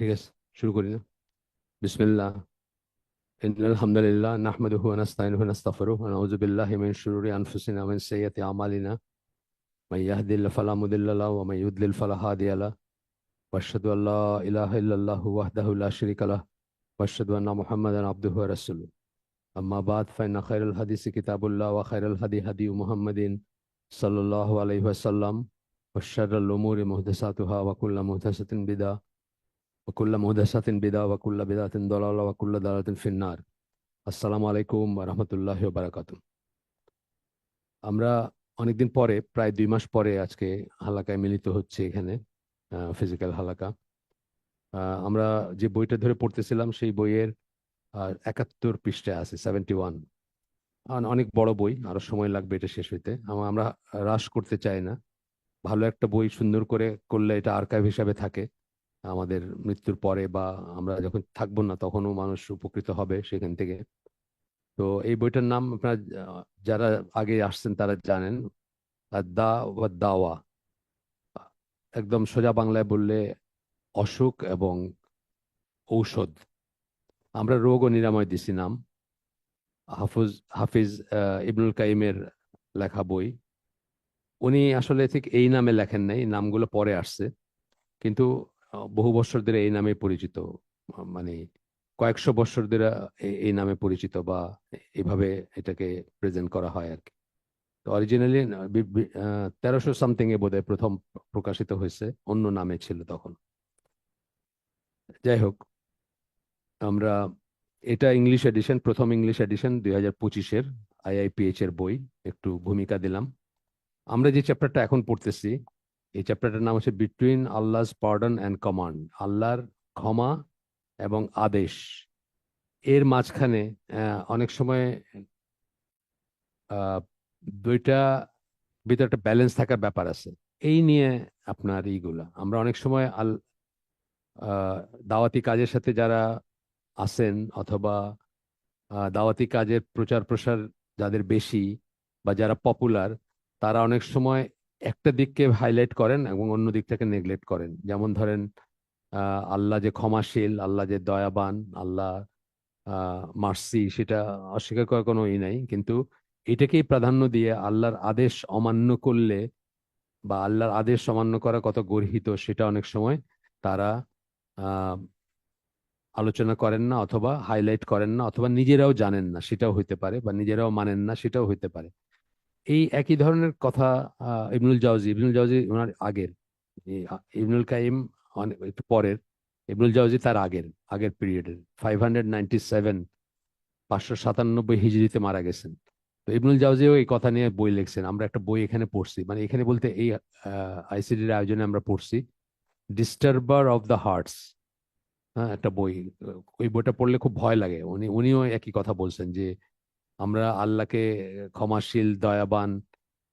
ঠিক আছে, শুরু করি না। বিসমিল্লাহ। ইন্নাল হামদুলিল্লাহ নাহমাদুহু ওয়া নাস্তাইনুহু ওয়া নাস্তাগফিরুহু ওয়া নাউযু বিল্লাহি মিন শুরুরি আনফুসিনা ওয়া মিন সাইয়্যাতি আমালিনা মান ইয়াহদিহিল্লাহু ফালা মুদিল্লা লাহু ওয়া মান ইউদ্লিল ফালা হাদিয়া লাহু ওয়া আশহাদু আল্লা ইলাহা ইল্লাল্লাহু ওয়াহদাহু লা শারীকা লাহু ওয়া আশহাদু আন্না মুহাম্মাদান আবদুহু ওয়া রাসূলুহু। আম্মা বাদ ফাইন্না খায়রাল হাদিসি কিতাবুল্লাহ ওয়া খায়রাল হাদিয়ু মুহাম্মাদিন সাল্লাল্লাহু আলাইহি ওয়াসাল্লাম ওয়া শাররাল উমুরি মুহদাসাতুহা ওয়া কুল্লু মুহদাসাতিন বিদআহ ওয়া কুল্লু মুহদাসাতিন বিদআহ ওয়া কুল্লু বিদআতিন দালালাহ ওয়া কুল্লু দালালাতিন ফিন্নার। আসসালামু আলাইকুম ওয়া রাহমাতুল্লাহি ওয়া বারাকাতুহু। আমরা অনেকদিন পরে, প্রায় 2 মাস পরে আজকে হালাকায় মিলিত হচ্ছে এখানে, ফিজিক্যাল হালাকা। আমরা যে বইটা ধরে পড়তেছিলাম সেই বইয়ের 71 পৃষ্ঠায় আছে, 71। অনেক বড় বই, আরো সময় লাগবে এটা শেষ হইতে। আমরা রাশ করতে চাই না। ভালো একটা বই সুন্দর করে করলে এটা আর্কাইভ হিসাবে থাকে আমাদের মৃত্যুর পরে, বা আমরা যখন থাকবো না তখনও মানুষ উপকৃত হবে সেখান থেকে। তো এই বইটার নাম আপনারা যারা আগে আসছেন তারা জানেন, দা ওয়া দাওয়া। একদম সোজা বাংলায় বললে অসুখ এবং ঔষধ। আমরা রোগ ও নিরাময় দিছি নাম। হাফিজ হাফিজ ইবনুল কাইমের লেখা বই। উনি আসলে ঠিক এই নামে লেখেন নাই, নামগুলো পরে আসছে, কিন্তু বহু বছর ধরে এই নামে পরিচিত। মানে কয়েকশো বছর ধরে এই নামে পরিচিত, বা এভাবে এটাকে প্রেজেন্ট করা হয় আর কি। তো অরিজিনালি 1300 সামথিং এ বোধহয় প্রথম প্রকাশিত হয়েছে, অন্য নামে ছিল তখন। যাই হোক, আমরা এটা ইংলিশ এডিশন, প্রথম ইংলিশ এডিশন 2025-এর আইআইপিএইচ এর বই। একটু ভূমিকা দিলাম। আমরা যে চ্যাপ্টারটা এখন পড়তেছি, এই চ্যাপ্টারটার নাম হচ্ছে বিটুইন আল্লাহস পার্ডন অ্যান্ড কমান্ড। আল্লাহর ক্ষমা এবং আদেশ এর মাঝখানে অনেক সময় আহ দুইটা ভিতরে একটা ব্যালেন্স থাকার ব্যাপার আছে। এই নিয়ে আপনার এইগুলা আমরা অনেক সময় আহ, দাওয়াতি কাজের সাথে যারা আছেন, অথবা দাওয়াতি কাজের প্রচার প্রসার যাদের বেশি বা যারা পপুলার, তারা অনেক সময় একটা দিককে হাইলাইট করেন এবং অন্য দিকটাকে নেগলেক্ট করেন। যেমন ধরেন, আল্লাহ যে ক্ষমাশীল, আল্লাহ যে দয়াবান, আল্লাহ মার্সি, সেটা অস্বীকার করার কোনো ই নাই, কিন্তু এটাকেই প্রাধান্য দিয়ে আল্লাহর আদেশ অমান্য করলে, বা আল্লাহর আদেশ অমান্য করা কত গর্হিত সেটা অনেক সময় তারা আহ আলোচনা করেন না, অথবা হাইলাইট করেন না, অথবা নিজেরাও জানেন না সেটাও হইতে পারে, বা নিজেরাও মানেন না সেটাও হইতে পারে। এই একই ধরনের কথা ইবনুল জাওজি ওনার আগের, ইবনুল কাইম অনেক একটু পরের, ইবনুল জাওজি তার আগের আগের পিরিয়ডের 597, 597 হিজরিতে মারা গেছেন। তো ইবনুল জাওজিও এই কথা নিয়ে বই লিখছেন। আমরা একটা বই এখানে পড়ছি, মানে এখানে বলতে এই আইসিডির আয়োজনে আমরা পড়ছি, ডিস্টার্বার অফ দ্য হার্টস। হ্যাঁ, একটা বই। ওই বইটা পড়লে খুব ভয় লাগে। উনিও একই কথা বলছেন যে আমরা আল্লাহকে ক্ষমাশীল, দয়াবান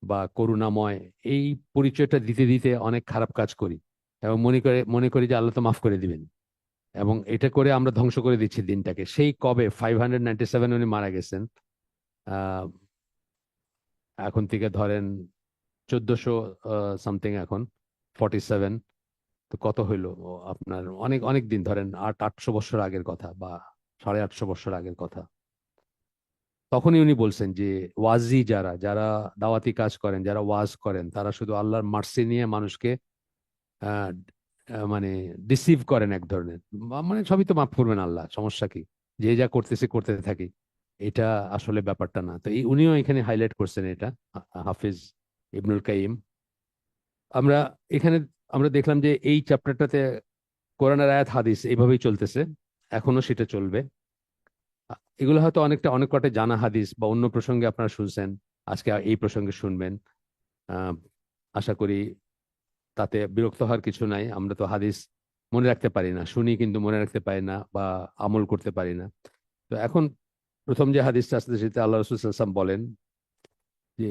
বা করুণাময়, এই পরিচয়টা দিতে দিতে অনেক খারাপ কাজ করি, এবং মনে করি যে আল্লাহ তো মাফ করে দিবেন, এবং এটা করে আমরা ধ্বংস করে দিচ্ছি দিনটাকে। সেই কবে 597 উনি মারা গেছেন। আহ এখন থেকে ধরেন 1400 সামথিং, এখন 47। তো কত হইলো আপনার, অনেক অনেক দিন, ধরেন 800 বছর আগের কথা, বা 850 বছর আগের কথা। তখনই উনি বলছেন যে ওয়াজি যারা যারা দাওয়াতি কাজ করেন, যারা ওয়াজ করেন, তারা শুধু আল্লাহর মার্সি নিয়ে মানুষকে আহ, মানে ডিসিভ করেন এক ধরনের। মানে সবই তো মাফ করবেন আল্লাহ, সমস্যা কি, যে যা করতেছে করতে থাকি, এটা আসলে ব্যাপারটা না। তো উনিও এখানে হাইলাইট করছেন এটা, হাফিজ ইবনুল কাইম। আমরা এখানে আমরা দেখলাম যে এই চ্যাপ্টারটাতে কোরআনের আয়াত হাদিস এইভাবেই চলতেছে, এখনো সেটা চলবে। এগুলো হয়তো অনেক কটা জানা হাদিস বা অন্য প্রসঙ্গে আপনারা শুনছেন, আজকে এই প্রসঙ্গে শুনবেন। আহ, আশা করি তাতে বিরক্ত হওয়ার কিছু নাই। আমরা তো হাদিস মনে রাখতে পারি না, শুনি কিন্তু মনে রাখতে পারি না, বা আমল করতে পারি না। তো এখন প্রথম যে হাদিসটা আসছে সেটা আল্লাহ রসুল সাল্লাল্লাহু আলাইহি ওয়াসাল্লাম বলেন যে,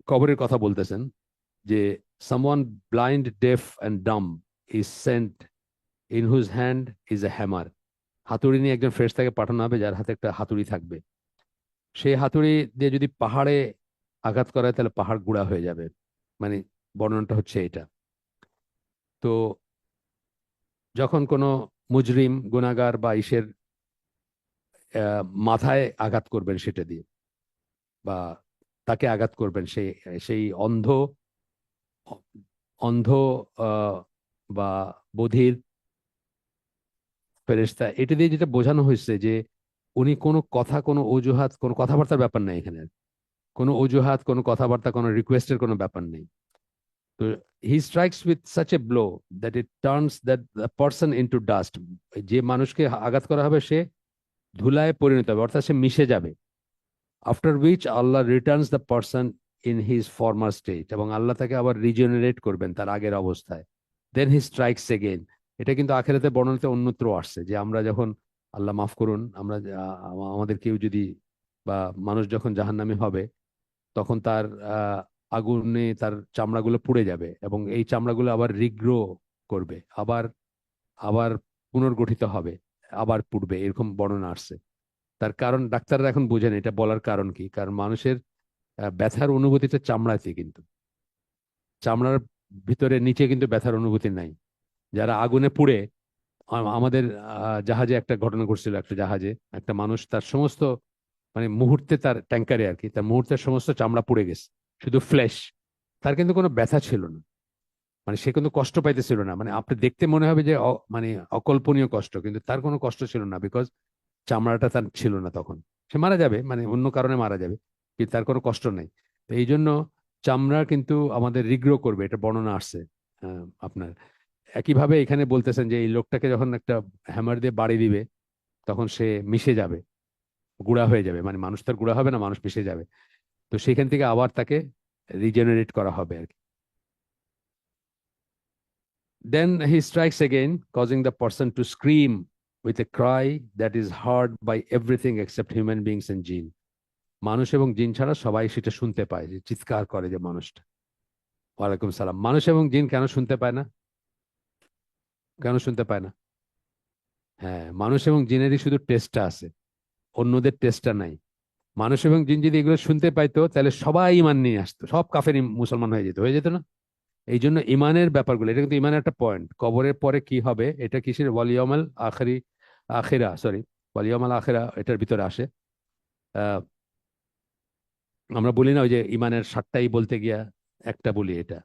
কবরের কথা বলতেছেন, যে someone blind, deaf and dumb is sent in whose hand is a hammer. হাতুড়ি নিয়ে একজন ফেরেশতাকে পাঠানো হবে যার হাতে একটা হাতুড়ি থাকবে। সেই হাতুড়ি দিয়ে যদি পাহাড়ে আঘাত করা হয় তাহলে পাহাড় গুঁড়া হয়ে যাবে। মানে বর্ণনাটা হচ্ছে এটা। তো যখন কোনো মুজরিম গুনাহগার বা ইসের মাথায় আঘাত করবেন সেটা দিয়ে, বা তাকে আঘাত করবেন, সেই সেই অন্ধ অন্ধ আহ, বা বধির ফেরেশতা, এটা দিয়ে যেটা বোঝানো হয়েছে যে উনি কোনো কথা, কোনো অজুহাত, কোনো কথাবার্তার ব্যাপার নাই এখানে, কোনো অজুহাত, কোনো কথাবার্তা, কোনো রিকোয়েস্টের কোনো ব্যাপার নেই। তো he strikes with such a blow that it turns that person into dust. যে মানুষকে আঘাত করা হবে সে ধুলায় পরিণত হবে, অর্থাৎ সে মিশে যাবে। After which Allah Returns the person in his former state, এবং আল্লাহ তাকে আবার রিজেনারেট করবেন তার আগের অবস্থায়। দেন হি স্ট্রাইকস এগেইন। এটা কিন্তু আখেরাতে বর্ণনাতে অন্যত্র আসছে যে আমরা যখন, আল্লাহ মাফ করুন, আমরা আমাদের কেউ যদি বা মানুষ যখন জাহান্নামী হবে, তখন তার আগুনে তার চামড়াগুলো পুড়ে যাবে এবং এই চামড়াগুলো আবার রিগ্রো করবে, আবার আবার পুনর্গঠিত হবে, আবার পুড়বে, এরকম বর্ণনা আসছে। তার কারণ ডাক্তাররা এখন বোঝেন এটা বলার কারণ কি, কারণ মানুষের ব্যথার অনুভূতিটা চামড়াতে, কিন্তু চামড়ার ভিতরে নিচে কিন্তু ব্যথার অনুভূতি নাই। যারা আগুনে পুড়ে, আমাদের জাহাজে একটা ঘটনা ঘটছিল, একটা জাহাজে একটা মানুষ তার সমস্ত, মানে মুহূর্তে তার ট্যাঙ্কারে আর কি, তার মুহূর্তের সমস্ত চামড়া পুড়ে গেছে, শুধু ফ্লেশ। তার কিন্তু কোনো ব্যথা ছিল না, মানে সে কিন্তু কষ্ট পাইতেছিল না, মানে আপনি দেখতে মনে হবে যে মানে অকল্পনীয় কষ্ট, কিন্তু তার কোনো কষ্ট ছিল না, বিকজ চামড়াটা তার ছিল না তখন। সে মারা যাবে, মানে অন্য কারণে মারা যাবে, কিন্তু তার কোনো কষ্ট নেই। তো এই জন্য চামড়া কিন্তু আমাদের রিগ্রো করবে, এটা বর্ণনা আসছে আপনার। একইভাবে এখানে বলতেছেন যে এই লোকটাকে যখন একটা হ্যামার দিয়ে বাড়ি দিবে, তখন সে মিশে যাবে, গুঁড়া হয়ে যাবে, মানে মানুষ তার গুঁড়া হবে না, মানুষ মিশে যাবে। তো সেখান থেকে আবার তাকে রিজেনারেট করা হবে আর কি। Then he strikes again, causing the person to scream with a cry that is heard by everything except human beings and jinn. মানুষ এবং জিন ছাড়া সবাই সেটা শুনতে পায়, যে চিৎকার করে যে মানুষটা। ওয়ালাইকুম সালাম। মানুষ এবং জিন কেন শুনতে পায় না? কেন শুনতে পায় না? হ্যাঁ, মানুষ এবং জিনেরই শুধু টেস্টটা আছে, অন্যদের টেস্টটা নাই। মানুষ এবং জিন যদি এগুলো শুনতে পাইতো, তাহলে সবাই ইমান নিয়ে আসতো, সব কাফের মুসলমান হয়ে যেত না? এই জন্য ইমানের ব্যাপারগুলো, এটা কিন্তু ইমানের একটা পয়েন্ট। কবরের পরে কি হবে, এটা কিসের ওয়ালিয়মাল আখেরি, আখেরা, সরি, ওয়ালিয়মাল আখেরা এটার ভিতরে আসে। আহ, আমরা বলি না ওই যে ইমানের সাতটাই বলতে গিয়া একটা বলি এটা,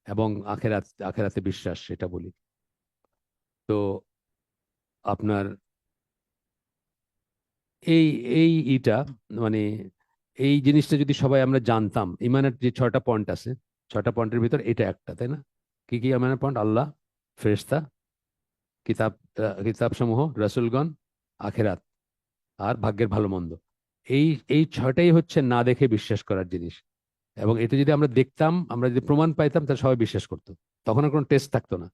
এবং আখেরাত, আখেরাতে বিশ্বাস, সেটা বলি। তো আপনার এই এই ইটা, মানে এই জিনিসটা যদি সবাই আমরা জানতাম, ইমানের যে ছয়টা পয়েন্ট আছে, ছয়টা পয়েন্টের ভিতর এটা একটা, তাই না? কি কি ইমানের পয়েন্ট? আল্লাহ, ফেরেশতা, কিতাব, কিতাব সমূহ, রাসূলগণ, আখেরাত, আর ভাগ্যের ভালো মন্দ। এই এই ছয়টাই হচ্ছে না দেখে বিশ্বাস করার জিনিস। এবং এটা যদি আমরা দেখতাম, আমরা যদি প্রমাণ পাইতাম, তাহলে সবাই বিশ্বাস করতো, তখন আর কোনো টেস্ট থাকতো না।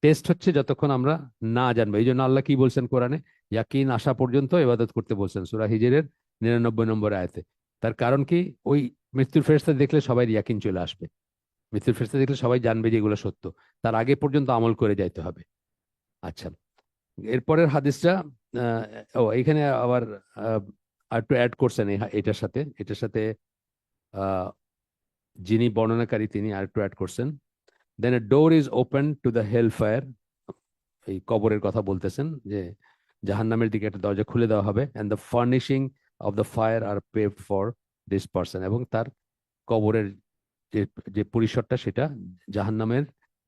টেস্ট হচ্ছে যতক্ষণ আমরা না জানবো। এই জন্য আল্লাহ কি বলছেন কোরআনে, ইয়াকিন আসা পর্যন্ত ইবাদত করতে বলছেন, সূরা হিজরের 99 নম্বর আয়াতে। তার কারণ কি, ওই মৃত্যুর ফেরেশতা দেখলে সবাই ইয়াকিন চলে আসবে, মৃত্যুর ফেরেশতা দেখলে সবাই জানবে যে এগুলো সত্য। তার আগে পর্যন্ত আমল করে যাইতে হবে। আচ্ছা, এরপরের হাদিসটা, এখানে আবার আর একটু অ্যাড করছেন এটার সাথে, আহ, যিনি বর্ণনাকারী তিনি আর একটু অ্যাড করছেন। Then a door is open to the hell fire. এই কবরের কথা বলতেছেন যে জাহান্নামের দিকে একটা দরজা খুলে দেওয়া হবে, and the furnishing of the fire are paved for this person. এবং তার কবরের যে যে পরিসরটা, সেটা জাহান্নামের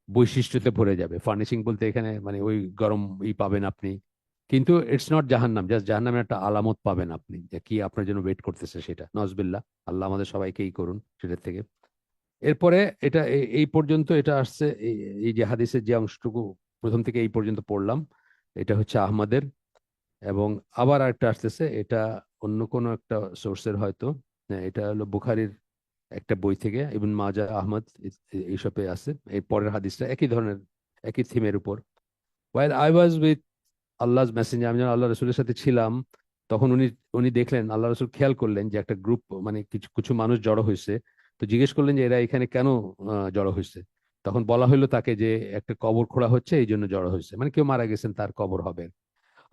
বৈশিষ্ট্যতে ভরে যাবে। ফার্নিশিং বলতে এখানে মানে ওই গরম পাবেন আপনি, কিন্তু ইটস নট জাহান্নাম, জাস্ট জাহান্নামের একটা আলামত পাবেন আপনি, যে কি আপনার জন্য ওয়েট করতেছে সেটা। নজবিল্লাহ, আল্লাহ আমাদের সবাইকেই করুন সেটার থেকে। এরপরে এটা এই পর্যন্ত এটা আসছে, এই যে হাদিসের যে অংশটুকু প্রথম থেকে এই পর্যন্ত পড়লাম, এটা হচ্ছে আহমদের। এবং আবার আরেকটা আসতেছে, এটা অন্য কোনো একটা সোর্সের হয়তো, হ্যাঁ, এটা হলো বুখারীর একটা বই থেকে, ইবন মাজা, আহমদ, এইসবে আছে। এই পরের হাদিসটা একই ধরনের, একই থিমের উপর। while I was with Allah's messenger, আমি যখন আল্লাহ রসুলের সাথে ছিলাম, তখন উনি উনি দেখলেন, আল্লাহ রসুল খেয়াল করলেন যে একটা গ্রুপ, মানে কিছু কিছু মানুষ জড়ো হয়েছে। তো জিজ্ঞেস করলেন যে এরা এখানে কেন জড়ো হয়েছে। তখন বলা হলো তাকে যে একটা কবর খোঁড়া হচ্ছে, এই জন্য জড়ো হয়েছে, মানে কেউ মারা গেছেন, তার কবর হবে।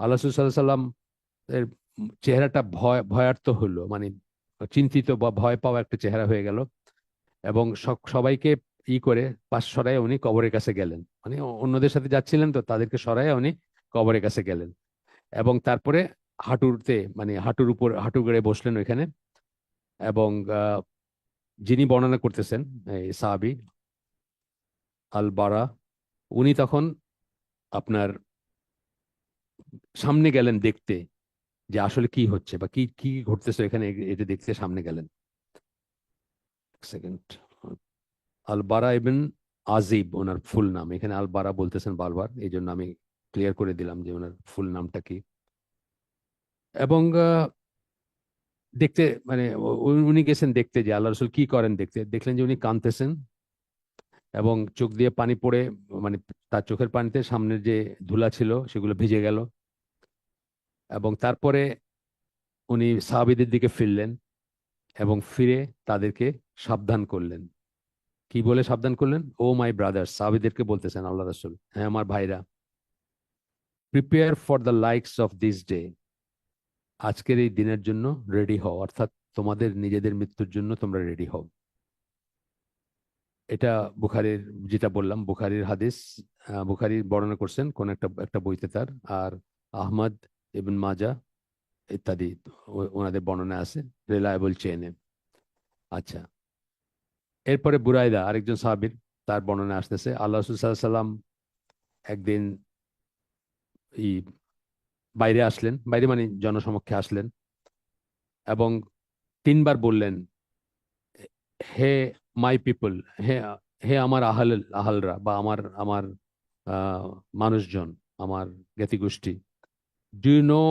আল্লাহ রসুল সাল্লাহ সাল্লাম এর চেহারাটা ভয়ার্ত হলো, মানে চিন্তিত বা ভয় পাওয়া একটা চেহারা হয়ে গেল। এবং সবাইকে ই করে পাশ সরায় উনি কবরের কাছে গেলেন, মানে অন্যদের সাথে যাচ্ছিলেন তো তাদেরকে সরায় উনি কবরের কাছে গেলেন। এবং তারপরে হাঁটুতে মানে হাঁটুর উপর হাঁটু গেড়ে বসলেন ওইখানে। এবং যিনি বর্ণনা করতেছেন এই সাহাবী আল বারা, উনি তখন আপনার সামনে গেলেন দেখতে যে আসলে কি হচ্ছে বা কি কি ঘটতেছে এখানে, এটা দেখতে সামনে গেলেন। সেকেন্ড, আল বারা ইবন আজিব ওনার ফুল নাম, এখানে আল বারা বলতেছেন বারবার, এই জন্য আমি ক্লিয়ার করে দিলাম যে ওনার ফুল নামটা কি। এবং দেখতে মানে উনি গেছেন দেখতে যে আল্লাহ রসুল কি করেন দেখতে, দেখলেন যে উনি কাঁদতেছেন এবং চোখ দিয়ে পানি পড়ে, মানে তার চোখের পানিতে সামনের যে ধুলা ছিল সেগুলো ভিজে গেল। এবং তারপরে উনি সাহাবীদের দিকে ফিরলেন এবং ফিরে তাদেরকে সাবধান করলেন। কি বলে সাবধান করলেন? ও মাই ব্রাদার্স, সাহাবীদেরকে বলতেছেন আল্লাহ রাসূল, হ্যাঁ আমার ভাইরা, prepare for the likes of this day, আজকের এই দিনের জন্য রেডি হও, অর্থাৎ তোমাদের নিজেদের মৃত্যুর জন্য তোমরা রেডি হও। এটা বুখারীর, যেটা বললাম বুখারীর হাদিস, বুখারী বর্ণনা করছেন কোন একটা একটা বইতে তার, আর আহমদ ইবন মাজা ইত্যাদি ওনাদের বর্ণনা আছে রিলায়েবল চেনে। আচ্ছা, এরপরে বুরাইদা আরেকজন সাহাবীর, তার বর্ণনা আসতেছে আল্লাহ রাসূল সাল্লাল্লাহু আলাইহি সাল্লাম একদিন ই বাইরে আসলেন, বাইরে মানে জনসমক্ষে আসলেন এবং তিনবার বললেন, হে মাই পিপল, হে হে আমার আহালরা বা আমার আমার আহ, মানুষজন, আমার জ্ঞাতি গোষ্ঠী, do you know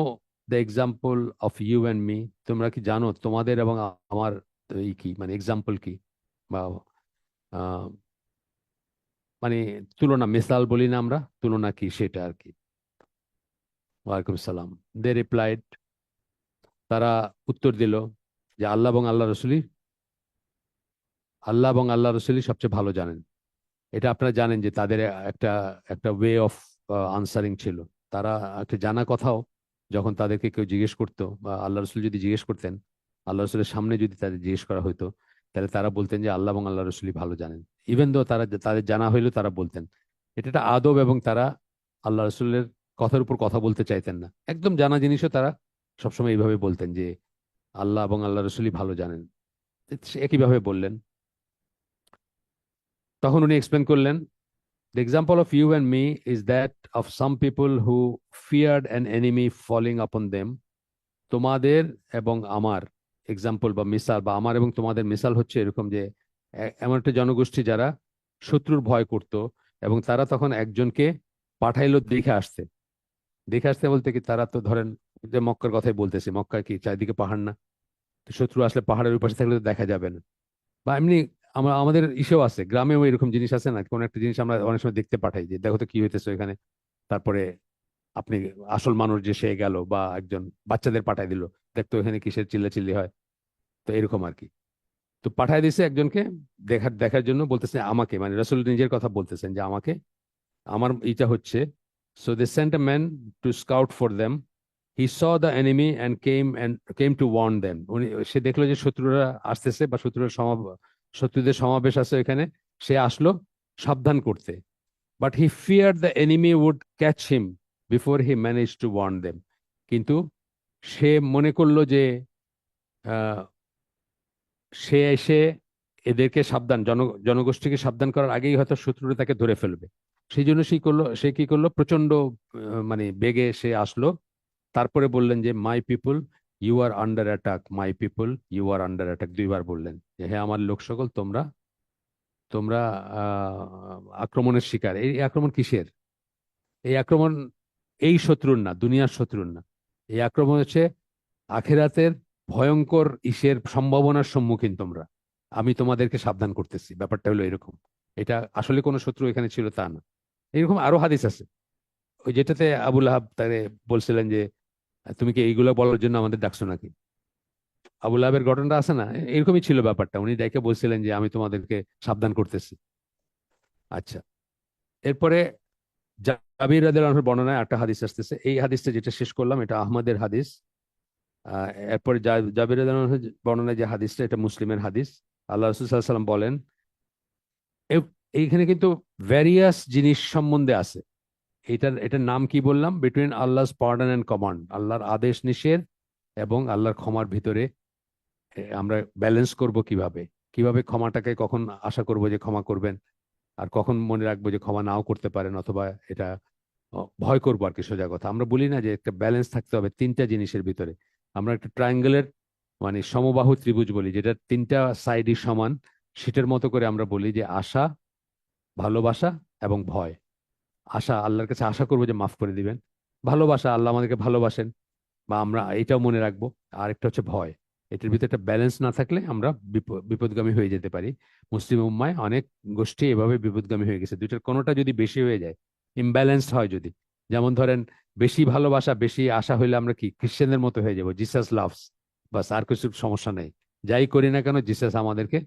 the example of you and me, তোমরা কি জানো তোমাদের এবং আমার এই কি মানে এক্সাম্পল কি, বা আহ, মানে তুলনা, মিসাল বলি না আমরা, তুলনা কি সেটা আর কি। ওয়ালাইকুম সালাম। দে রিপ্লাইড, তারা উত্তর দিল যে আল্লাহ এবং আল্লাহ রসুলই সবচেয়ে ভালো জানেন। এটা আপনারা জানেন যে তাদের একটা একটা ওয়ে অফ আনসারিং ছিল। তারা একটা জানা কথাও যখন তাদেরকে কেউ জিজ্ঞেস করতো বা আল্লাহ রসুল যদি জিজ্ঞেস করতেন, আল্লাহ রসুলের সামনে যদি তাদের জিজ্ঞেস করা হতো, তাহলে তারা বলতেন যে আল্লাহ এবং আল্লাহ রসুলই ভালো জানেন। ইভেন দো তারা তাদের জানা হইলেও তারা বলতেন। এটা একটা আদব, এবং তারা আল্লাহ রসুলের কথার উপর কথা বলতে চাইতেন না। একদম জানা জিনিসও তারা সবসময় এইভাবে বলতেন যে আল্লাহ এবং আল্লাহ রসুলই ভালো জানেন। একইভাবে বললেন। তখন উনি এক্সপ্লেন করলেন, the example of you and me is that of some people who feared an enemy falling upon them. তোমাদের এবং আমার এক্সাম্পল বা মিসাল, বা আমার এবং তোমাদের মিসাল হচ্ছে এরকম যে এমন একটা জনগোষ্ঠী যারা শত্রুর ভয় করত, এবং তারা তখন একজনকে পাঠাইলো দেখে আসতে। দেখে আসতে বলতে কি, তারা তো ধরেন যে মক্কার কথাই বলতেছে, মক্কায় কি চারিদিকে পাহাড় না, তো শত্রু আসলে পাহাড়ের উপাশে থাকলে তো দেখা যাবে না। বা এমনি আমরা আমাদের ইসেও আছে, গ্রামেও এরকম জিনিস আছে না, কোন একটা জিনিস আমরা অনেক সময় দেখতে পাঠাই যে দেখো তো কি হইতেছে এখানে, তারপরে আপনি আসল মানুষ যে সে গেল বা একজন বাচ্চাদের পাঠাই দিল, দেখতো এখানে কিসের চিল্লাচিল্লি হয়। তো এরকম আর কি। তো পাঠাই দিছে একজনকে দেখার দেখার জন্য, বলতেছে আমাকে, মানে রাসূল নিজের কথা বলতেছেন যে আমাকে, আমার ইটা হচ্ছে। So they sent a man to scout for them, he saw the enemy and came to warn them. উনি, সে দেখলো যে শত্রুরা আসতেছে বা শত্রুদের সমাবেশ আছে এখানে, সে আসলো সাবধান করতে। But he fear the enemy would catch him before he manage to warn them. কিন্তু সে মনে করলো যে আহ, সে এসে এদেরকে সাবধান জনগোষ্ঠীকে সাবধান করার আগেই হয়তো শত্রুরা তাকে ধরে ফেলবে। সেই জন্য সে কি করলো, প্রচন্ড মানে বেগে সে আসলো। তারপরে বললেন যে my people, you are under attack, my people, you are under attack, দুইবার বললেন যে হ্যাঁ আমার লোক সকল, তোমরা তোমরা আক্রমণের শিকার। এই আক্রমণ কিসের? এই আক্রমণ এই শত্রুর না, দুনিয়ার শত্রুর না। এই আক্রমণ হচ্ছে আখেরাতের ভয়ঙ্কর ইসের সম্ভাবনার সম্মুখীন তোমরা। আমি তোমাদেরকে সাবধান করতেছি, ব্যাপারটা হলো এরকম। এটা আসলে কোনো শত্রু এখানে ছিল তা না। এরকম আরো হাদিস আছে, ওই যেটাতে আবুল আহাব তাকে বলছিলেন যে তুমি কি এইগুলো বলার জন্য আমাদের ডাকছো নাকি। আবুল আহাবের ঘটনাটা আছে না, এরকমই ছিল ব্যাপারটা, উনি ডাইকে বলছিলেন যে আমি তোমাদেরকে সাবধান করতেছি। আচ্ছা, এরপরে জাবির রাদিয়াল্লাহু আনহুর বর্ণনায় একটা হাদিস আসতেছে, এই হাদিসটা যেটা শেষ করলাম এটা আহমদের হাদিস। এরপরে জাবির রাদিয়াল্লাহু আনহুর বর্ণনায় যে হাদিসটা, এটা মুসলিমের হাদিস। আল্লাহ রাসূল সাল্লাল্লাহু আলাইহি ওয়াসাল্লাম বলেন, এইখানে কিন্তু ভ্যারিয়াস জিনিস সম্বন্ধে আছে। এটার নাম কি বললাম? বিটুইন আল্লাহস পার্ডন অ্যান্ড কমান্ড, আল্লাহর আদেশ নিষেধ এবং আল্লাহর ক্ষমার ভিতরে আমরা ব্যালেন্স করব কিভাবে, কিভাবে ক্ষমাটাকে কখন আশা করব যে ক্ষমা করবেন, আর কখন মনে রাখবো যে ক্ষমা নাও করতে পারেন, অথবা এটা ভয় করবো আর কি। সোজা কথা, আমরা বলি না যে একটা ব্যালেন্স থাকতে হবে তিনটা জিনিসের ভিতরে। আমরা একটা ট্রায়াঙ্গেলের মানে সমবাহু ত্রিভুজ বলি, যেটা তিনটা সাইডই সমান, সেটার মতো করে আমরা বলি যে আশা, ভালোবাসা এবং ভয়। আশা, আল্লাহর কাছে আশা করবো যে মাফ করে দিবেন। ভালোবাসা, আল্লাহ আমাদেরকে ভালোবাসেন, বা আমরা এটাও মনে রাখবো। আর একটা হচ্ছে ভয়। এটার ভিতরে একটা ব্যালেন্স না থাকলে আমরা বিপদগামী হয়ে যেতে পারি। মুসলিম উম্মায় অনেক গোষ্ঠী এভাবে বিপদগামী হয়ে গেছে। দুইটার কোনোটা যদি বেশি হয়ে যায়, ইমব্যালেন্সড হয় যদি, যেমন ধরেন বেশি ভালোবাসা বেশি আশা হইলে আমরা কি খ্রিস্টানদের মতো হয়ে যাব, জিসাস লাভস, বাস, আর কিছু সমস্যা নেই, যাই করি না কেন জিসাস আমাদেরকে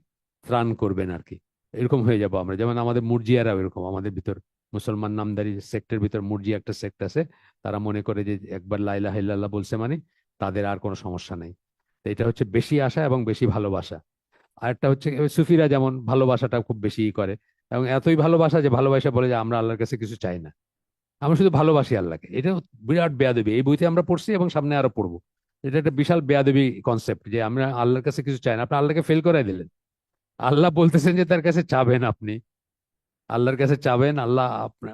ত্রাণ করবেন আর কি। এরকম হয়ে যাব আমরা। যেমন আমাদের মুরজিয়ারাও এরকম, আমাদের ভিতর মুসলমান নামধারী সেক্টের ভিতর মুরজিয়া একটা সেক্ট আছে। তারা মনে করে যে একবার লা ইলাহা ইল্লাল্লাহ বলছে মানে তাদের আর কোনো সমস্যা নেই। তো এটা হচ্ছে বেশি আশা এবং বেশি ভালোবাসা। আরেকটা হচ্ছে ওই সুফিরা যেমন ভালোবাসাটা খুব বেশি করে, এবং এতই ভালোবাসা যে ভালোবাসা বলে যে আমরা আল্লাহর কাছে কিছু চাই না, আমরা শুধু ভালোবাসি আল্লাহকে। এটা বিরাট বেয়াদবি, এই বইতে আমরা পড়ছি এবং সামনে আরো পড়বো। এটা একটা বিশাল বেয়াদবি কনসেপ্ট যে আমরা আল্লাহর কাছে কিছু চাই না। আপনি আল্লাহকে ফেল করাই দিলেন। আল্লাহ বলতেছেন যে তার কাছে চাবেন আপনি, আল্লাহর কাছে চাবেন। আল্লাহ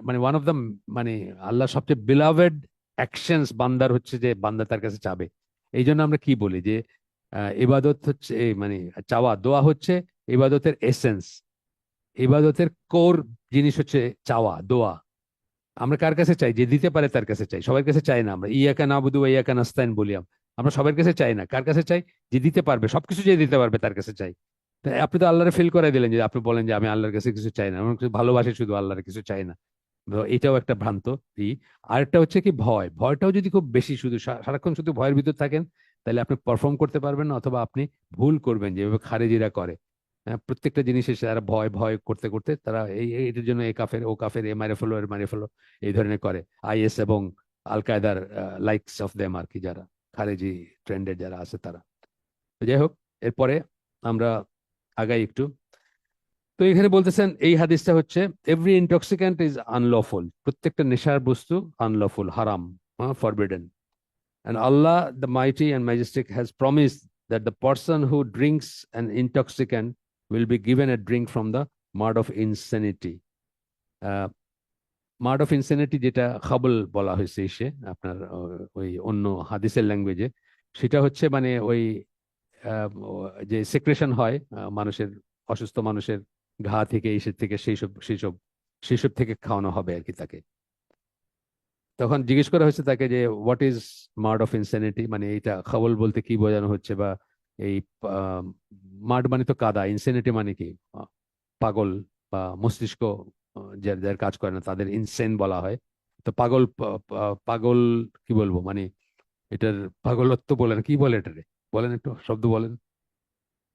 মানে ওয়ান অফ দ্য মানে আল্লাহ সবচেয়ে বিলাভেড অ্যাকশনস বান্দার হচ্ছে যে বান্দা তার কাছে চাবে। এই জন্য আমরা কি বলি যে ইবাদত হচ্ছে মানে চাওয়া, দোয়া হচ্ছে ইবাদতের এসেন্স, ইবাদতের কোর জিনিস হচ্ছে চাওয়া, দোয়া। আমরা কার কাছে চাই? যে দিতে পারে তার কাছে চাই, সবার কাছে চাই না। আমরা ইয়াকা নাবুদু ওয়া ইয়াকা নাস্তাইন বলি, আমরা সবার কাছে চাই না। কার কাছে চাই? যে দিতে পারবে, সবকিছু যে দিতে পারবে তার কাছে চাই। তা আপনি তো আল্লাহরে ফিল করাই দিলেন যে আপনি বলেন যে আমি আল্লাহর কাছে কিছু চাই না, আমি কিছু ভালোবাসি শুধু, আল্লাহর কিছু চাই না। তো এটাও একটা ভ্রান্ত ই। আরেকটা হচ্ছে কি ভয়, ভয়টাও যদি খুব বেশি শুধু সারাক্ষণ শুধু ভয়ের ভিতর থাকেন, তাহলে আপনি পারফর্ম করতে পারবেন না, অথবা আপনি ভুল করবেন যেভাবে খারেজিরা করে। প্রত্যেকটা জিনিসে তারা ভয় ভয় করতে করতে তারা এটার জন্য এ কাফের ও কাফের, এ মারে ফেলো এর মারে ফেলো, এই ধরনের করে। আইএস এবং আল কায়দার লাইকস অফ দেম আর কি, যারা খারেজি ট্রেন্ডের যারা আছে তারা। তো যাই হোক, এরপরে আমরা আগাই একটু। তো এখানে বলতেছেন এই হাদিসটা হচ্ছে এভরি ইনটক্সিক্যান্ট ইজ আনলফুল, প্রত্যেকটা নেশার বস্তু আনলফুল, হারাম, forbidden. And Allah, the mighty and majestic, has promised that the person who drinks an intoxicant will be given a drink from the mud of insanity. মার্ড of insanity যেটা খাবল বলা হয়েছে এসে আপনার ওই অন্য হাদিসের ল্যাঙ্গুয়েজে, সেটা হচ্ছে মানে ওই যে সেক্রেশন হয় মানুষের, অসুস্থ মানুষের ঘা থেকে, ইসের থেকে, সেই সব থেকে খাওয়ানো হবে আর কি তাকে। তখন জিজ্ঞেস করা হয়েছে তাকে যে হোয়াট ইজ মার্ড অফ ইনসেনিটি, মানে এইটা খাবল বলতে কি বোঝানো হচ্ছে, বা এই মার্ড মানে তো কাদা, ইনসেনিটি মানে কি পাগল বা মস্তিষ্ক যার যার কাজ করে না তাদের ইনসেন বলা হয়। তো পাগল পাগল কি বলবো মানে এটার পাগলত্ব বলেন, কি বলে এটারে, বলেন একটু শব্দ বলেন।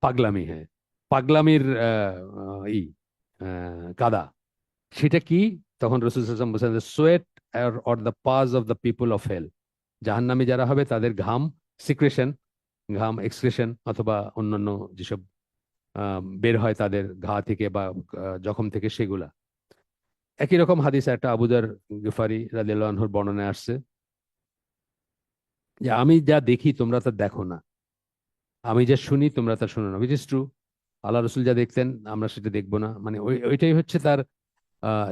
পাগলামি, হ্যাঁ, পাগলামির কাদা, সেটা কি? তখন রসুল সাল্লাল্লাহু আলাইহি ওয়াসাল্লাম বলছেন sweat or the pus of the people of hell, জাহান্নামী যারা হবে তাদের ঘাম, সিক্রেশন, ঘাম এক্সক্রেশন, অথবা অন্যান্য যেসব বের হয় তাদের ঘা থেকে বা জখম থেকে, সেগুলা। একই রকম হাদিস একটা আবু যর গিফারি রাদিয়াল্লাহু আনহুর বর্ণনায় আসছে যে আমি যা দেখি তোমরা তা দেখো না, আমি যা শুনি তোমরা তা শোনো না, উইচ ইজ ট্রু। আল্লাহ রসুল যা দেখতেন আমরা সেটা দেখবো না, মানে ওইটাই হচ্ছে তার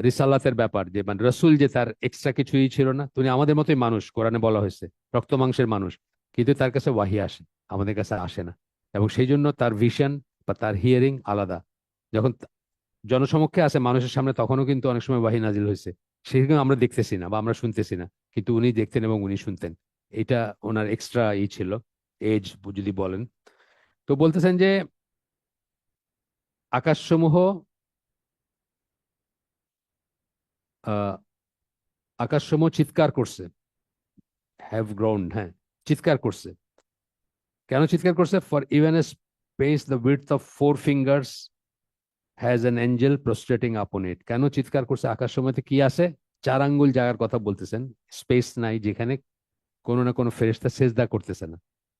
রিসালাতের ব্যাপার, যে মানে রসুল যে তার এক্সট্রা কিছুই ছিল না, তিনি আমাদের মতোই মানুষ, কোরআনে বলা হয়েছে রক্ত মাংসের মানুষ, কিন্তু তার কাছে ওয়াহি আসে, আমাদের কাছে আসে না। এবং সেই জন্য তার ভিশন বা তার হিয়ারিং আলাদা। যখন জনসমক্ষে আসে মানুষের সামনে, তখনও কিন্তু অনেক সময় ওয়াহি নাজিল হয়েছে, সেগুলো আমরা দেখতেছি না বা আমরা শুনতেছি না, কিন্তু উনি দেখতেন এবং উনি শুনতেন। এটা ওনার এক্সট্রা ছিল, এজ যদি বলেন। তো বলতেছেন যে আকাশসমূহ আহ আকাশসমূহ চিৎকার করছে, হ্যাভ গ্রাউন্ড, হ্যাঁ, চিৎকার করছে। কেন চিৎকার করছে? For even a space the width of 4 fingers has an angel prostrating upon it. কেন চিৎকার করছে? আকাশসমূহতে কি আছে? 4 আঙ্গুল জায়গার কথা বলতেছেন, স্পেস নাই যেখানে কোনো না কোনো ফেরেশতা সেজদা করতেছে না,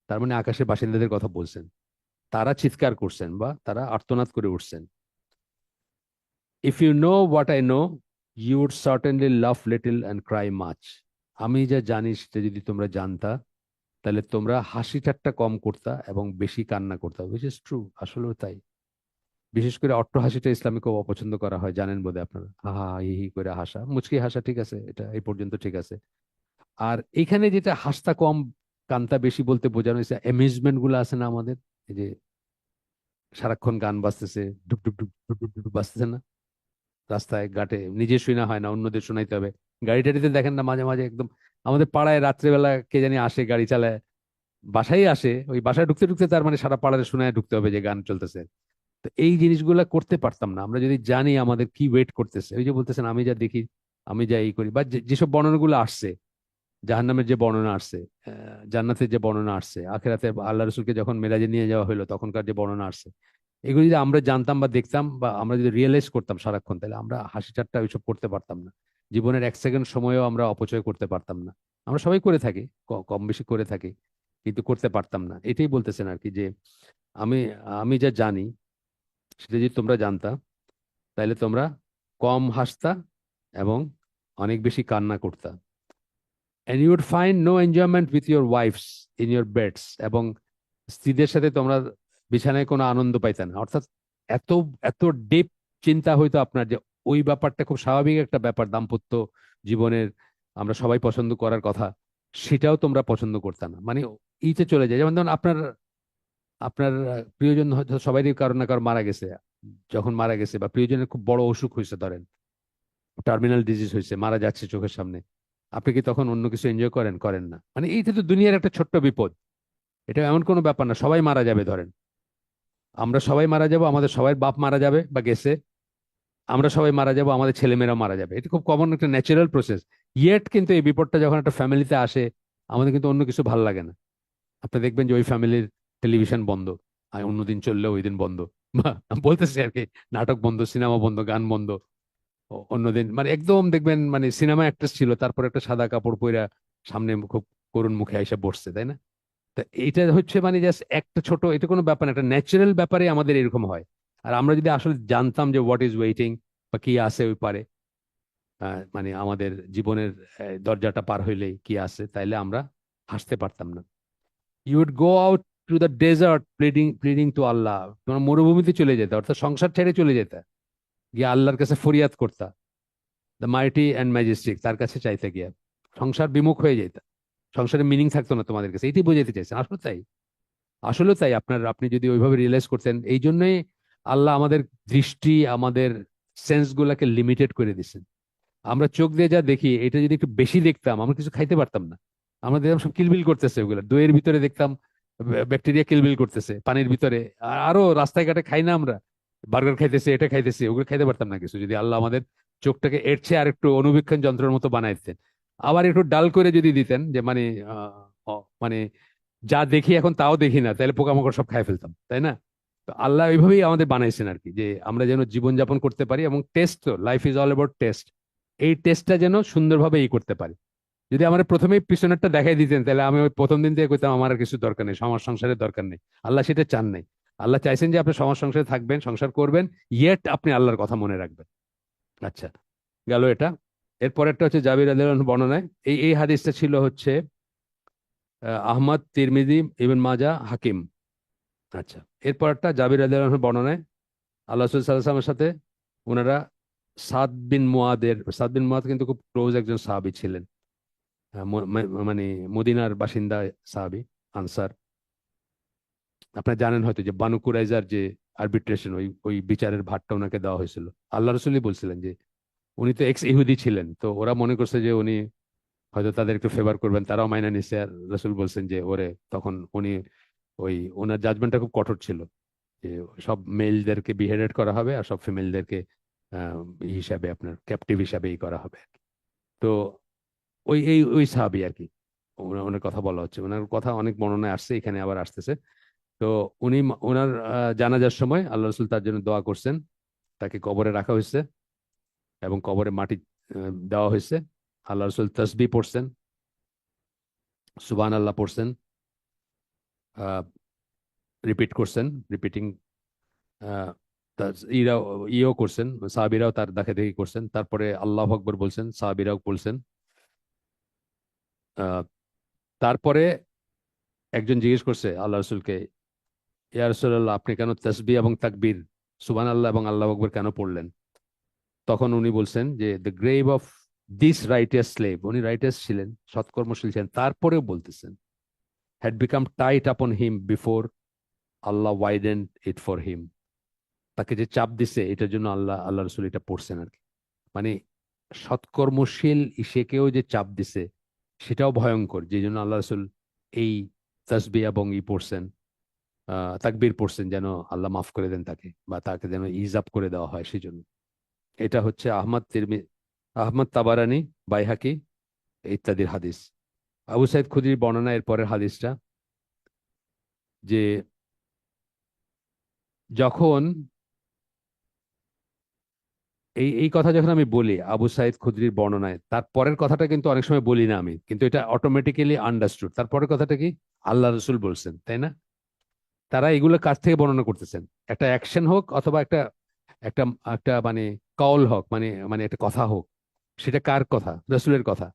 তার মানে আকাশের বাসিন্দাদের কথা বলছেন। তারা চিৎকার করছেন বা তারা আর্তনাদ করে উঠছেন। If you know what I know, you would certainly love little and cry much. আমি যা জানি সেটা যদি তোমরা জানতা, তাহলে তোমরা হাসি ঠাট্টা কম করতা এবং বেশি কান্না করতা, উইচ ইজ ট্রু। আসলেও তাই। বিশেষ করে অট্টহাসিটা ইসলামে খুব অপছন্দ করা হয়, জানেন বোধহয় আপনারা। হা হা হি হি করে হাসা, মুচকি হাসা ঠিক আছে, এটা এই পর্যন্ত ঠিক আছে। আর এখানে যেটা হাসতা কম কান্তা বেশি বলতে বোঝানো হয়েছে, অ্যামিউজমেন্ট গুলো আছে না আমাদের, এই যে সারাক্ষণ গান বাজতেছে, ডুব ডুব ডুব ডুব ডুব ডুব বাজতেছে না রাস্তায় ঘাটে, নিজে শুনা হয় না, অন্যদের শোনাইতে হবে। গাড়ি টাড়িতে দেখেন না মাঝে মাঝে একদম, আমাদের পাড়ায় রাত্রেবেলা কে জানি আসে গাড়ি চালায়, বাসায় আসে, ওই বাসায় ঢুকতে ঢুকতে তার মানে সারা পাড়ারে শোনায় ঢুকতে হবে যে গান চলতেছে। তো এই জিনিসগুলা করতে পারতাম না আমরা যদি জানি আমাদের কি ওয়েট করতেছে। ওই যে বলতেছেন আমি যা দেখি, আমি যা এই করি, বা যেসব বর্ণনাগুলো আসছে, জাহান্নামের যে বর্ণনা আসছে, জান্নাতের যে বর্ণনা আসছে, আখিরাতে আল্লাহ রসুলকে যখন মেরাজে নিয়ে যাওয়া হলো তখনকার যে বর্ণনা আসছে, এগুলো যদি আমরা জানতাম বা দেখতাম বা আমরা যদি রিয়েলাইজ করতাম সারাক্ষণ, তাহলে আমরা হাসি ঠাট্টা ওইসব করতে পারতাম না। জীবনের এক সেকেন্ড সময়ও আমরা অপচয় করতে পারতাম না। আমরা সবাই করে থাকি, কম বেশি করে থাকি, কিন্তু করতে পারতাম না। এটাই বলতেছেন আর কি, যে আমি আমি যা জানি সেটা যদি তোমরা জানতা, তাহলে তোমরা কম হাসতা এবং অনেক বেশি কান্না করতা। and you would find no enjoyment with your wives in your beds, এবং স্ত্রীদের সাথে তোমরা বিছানায় কোনো আনন্দ পাইতে না। অর্থাৎ এত এত ডিপ চিন্তা হইতো আপনার, যে ওই ব্যাপারটা খুব স্বাভাবিক একটা ব্যাপার দাম্পত্য জীবনের, আমরা সবাই পছন্দ করার কথা, সেটাও তোমরা পছন্দ করতে না। মানে ইতে চলে যায়, যেমন ধরুন আপনার আপনার প্রিয়জন হয়তো সবারই কারো না কারো মারা গেছে, যখন মারা গেছে বা প্রিয়জনের খুব বড় অসুখ হয়েছে, ধরেন টার্মিনাল ডিজিজ হয়েছে, মারা যাচ্ছে চোখের সামনে, আপনি কি তখন অন্য কিছু এনজয় করেন? করেন না। মানে এইটা তো দুনিয়ার একটা ছোট্ট বিপদ, এটা এমন কোনো ব্যাপার না, সবাই মারা যাবে ধরেন, আমরা সবাই মারা যাব, আমাদের সবাই বাপ মারা যাবে বা গেছে, আমরা সবাই মারা যাব, আমাদের ছেলেমেয়েরা মারা যাবে, এটা খুব কমন একটা ন্যাচারাল প্রসেস। ইয়েট কিন্তু এই বিপদটা যখন একটা ফ্যামিলিতে আসে, আমাদের কিন্তু অন্য কিছু ভালো লাগে না। আপনি দেখবেন যে ওই ফ্যামিলির টেলিভিশন বন্ধ, আর অন্যদিন চললেও ওই দিন বন্ধ, বা বলতেছি আর কি, নাটক বন্ধ, সিনেমা বন্ধ, গান বন্ধ। অন্যদিন মানে একদম দেখবেন, মানে সিনেমা অ্যাক্ট্রেস ছিল, তারপর একটা সাদা কাপড় পইরা সামনে খুব করুণ মুখে এসে বসছে, তাই না? তা এইটা হচ্ছে মানে জাস্ট একটা ছোট, এটা কোনো ব্যাপার না, একটা ন্যাচারাল ব্যাপারে আমাদের এরকম হয়। আর আমরা যদি আসলে জানতাম যে হোয়াট ইজ ওয়েটিং বা কি আছে ওই পারে, মানে আমাদের জীবনের দরজাটা পার হইলেই কি আছে, তাইলে আমরা হাসতে পারতাম না। You would go out to the desert pleading pleading to Allah, তোমার মরুভূমিতে চলে যেতে, অর্থাৎ সংসার ছেড়ে চলে যেতে, গিয়ে আল্লাহর কাছে ফরিয়াদ করতা, দ্য মাইটি অ্যান্ড ম্যাজেস্টিক, তার কাছে চাইতে গিয়া সংসার বিমুখ হয়ে যেত, সংসারের মিনিং থাকতো না তোমাদের কাছে। এটি বোঝাতে চাইছেন, আসলে তাই। আসলে তাই, আপনি যদি ওইভাবে রিয়েলাইজ করতেন। এই জন্যই আল্লাহ আমাদের দৃষ্টি, আমাদের সেন্স গুলাকে লিমিটেড করে দিচ্ছেন। আমরা চোখ দিয়ে যা দেখি, এটা যদি একটু বেশি দেখতাম, আমরা কিছু খাইতে পারতাম না। আমরা দেখতাম সব কিলবিল করতেছে, ওগুলা দইয়ের ভিতরে দেখতাম ব্যাকটেরিয়া কিলবিল করতেছে, পানির ভিতরে আরো রাস্তায় ঘাটে খাই না আমরা, বার্গার খাইতেছে, এটা খাইতেছে, ওগুলো খাইতে পারতাম না কিছু, যদি আল্লাহ আমাদের চোখটাকে এর চেয়ে আর একটু অনুবীক্ষণ যন্ত্রের মতো বানাই দিতেন। আবার একটু ডাল করে যদি দিতেন, যে মানে মানে যা দেখি এখন তাও দেখি না, তাহলে পোকামাকড় সব খাই ফেলতাম, তাই না? তো আল্লাহ এইভাবেই আমাদের বানাইছেন আর কি, যে আমরা যেন জীবনযাপন করতে পারি, এবং টেস্ট, তো life is all about test, এই টেস্টটা যেন সুন্দরভাবে করতে পারি। যদি আমার প্রথমেই পিছনেরটা দেখাই দিতেন, তাহলে আমি ওই প্রথম দিন থেকে কইতাম আমার আর কিছু দরকার নেই, সমাজ সংসারের দরকার নেই। আল্লাহ সেটা চান নাই। আল্লাহ চাইছেন যে আপনি সমাজ সংসারে থাকবেন, সংসার করবেন, ইয়েট আপনি আল্লাহর কথা মনে রাখবেন। আচ্ছা, গেল এটা। এরপরেরটা হচ্ছে জাবির রাদিয়াল্লাহু আনহু বর্ণনায়, এই হাদিসটা ছিল হচ্ছে আহমদ, তিরমিজি, ইবন মাজা, হাকিম। আচ্ছা, এরপরটা জাবির রাদিয়াল্লাহু আনহু বর্ণনায়, আল্লাহ রাসূল সাল্লাল্লাহু আলাইহি ওয়াসাল্লামের সাথে ওনারা সাদ বিন মুআদ কিন্তু খুব ক্লোজ একজন সাহাবী ছিলেন, মানে মদিনার বাসিন্দা সাহাবী, আনসার। আপনারা জানেন হয়তো যে বানু কুরাইজার যে আরবিট্রেশন, ওই ওই বিচারের ভারটা ওনাকে দেওয়া হয়েছিল। আল্লাহ রসুলই বলছিলেন যে উনি তো এক্স ইহুদি ছিলেন, তো ওরা মনে করছে যে উনি হয়তো তাদের একটু ফেভার করবেন, তারাও মাইনা নিচ্ছে। আর রসুল বলছেন যে ওরে, তখন উনি ওই ওনার জাজমেন্টটা খুব কঠোর ছিল, যে সব মেলদেরকে বিহেডেড করা হবে আর সব ফিমেলদেরকে হিসাবে, আপনার ক্যাপটিভ হিসাবেই করা হবে। তো ওই সাহাবী আর কি, ওনার কথা বলা হচ্ছে, ওনার কথা অনেক বর্ণনায় আসছে, এখানে আবার আসতেছে। তো উনি ওনার জানাজার সময় আল্লাহ রসুল তার জন্য দোয়া করছেন, তাকে কবরে রাখা হয়েছে এবং কবরে মাটি দেওয়া হয়েছে। আল্লাহ রসুল তসবি পড়ছেন, সুবহান আল্লাহ পড়ছেন, রিপিট করছেন, রিপিটিং ইরাও ইয়েও করছেন, সাহাবীরাও তার দেখা দেখি করছেন, তারপরে আল্লাহু আকবার বলছেন, সাহাবীরাও বলছেন। আহ, তারপরে একজন জিজ্ঞেস করছে আল্লাহ রসুলকে, ইয়া রাসূলুল্লাহ, আপনি কেন তাসবিহ এবং তাকবীর, সুবহানাল্লাহ এবং আল্লাহু আকবার কেন পড়লেন? তখন উনি বলছেন যে the grave of this righteous slave, উনি রাইটিয়াস ছিলেন, সৎকর্মশীল ছিলেন, তারপরেও বলতেছেন, হ্যাড বিকাম টাইট আপন হিম before Allah widen it for him. তাকে যে চাপ দিছে এটার জন্য আল্লাহ রসুল এটা পড়ছেন আর কি। মানে সৎকর্মশীল ইসেকেও যে চাপ দিছে সেটাও ভয়ঙ্কর, যে জন্য আল্লাহ রসুল এই তাসবিহ এবং পড়ছেন, তাকবীর পড়ছেন, যেন আল্লাহ মাফ করে দেন তাকে, বা তাকে যেন ইজাব করে দেওয়া হয় সেই জন্য। এটা হচ্ছে আহমদ তাবারানি, বাইহাকি ইত্যাদির হাদিস। আবু সাইদ খুদরির বর্ণনা এর পরের হাদিসটা, যে যখন এই কথা যখন আমি বলি আবু সাইদ খুদরির বর্ণনায়, তার পরের কথাটা কিন্তু অনেক সময় বলি না আমি, কিন্তু এটা অটোমেটিক্যালি আন্ডারস্টুড। তারপরের কথাটা কি? আল্লাহ রসুল বলছেন, তাই না? তারা এগুলো কাছ থেকে বর্ণনা করতেছেন, একটা অ্যাকশন হোক অথবা একটা একটা একটা মানে কল হোক, মানে মানে একটা কথা হোক, সেটা কার কথা? রসুলের কথা।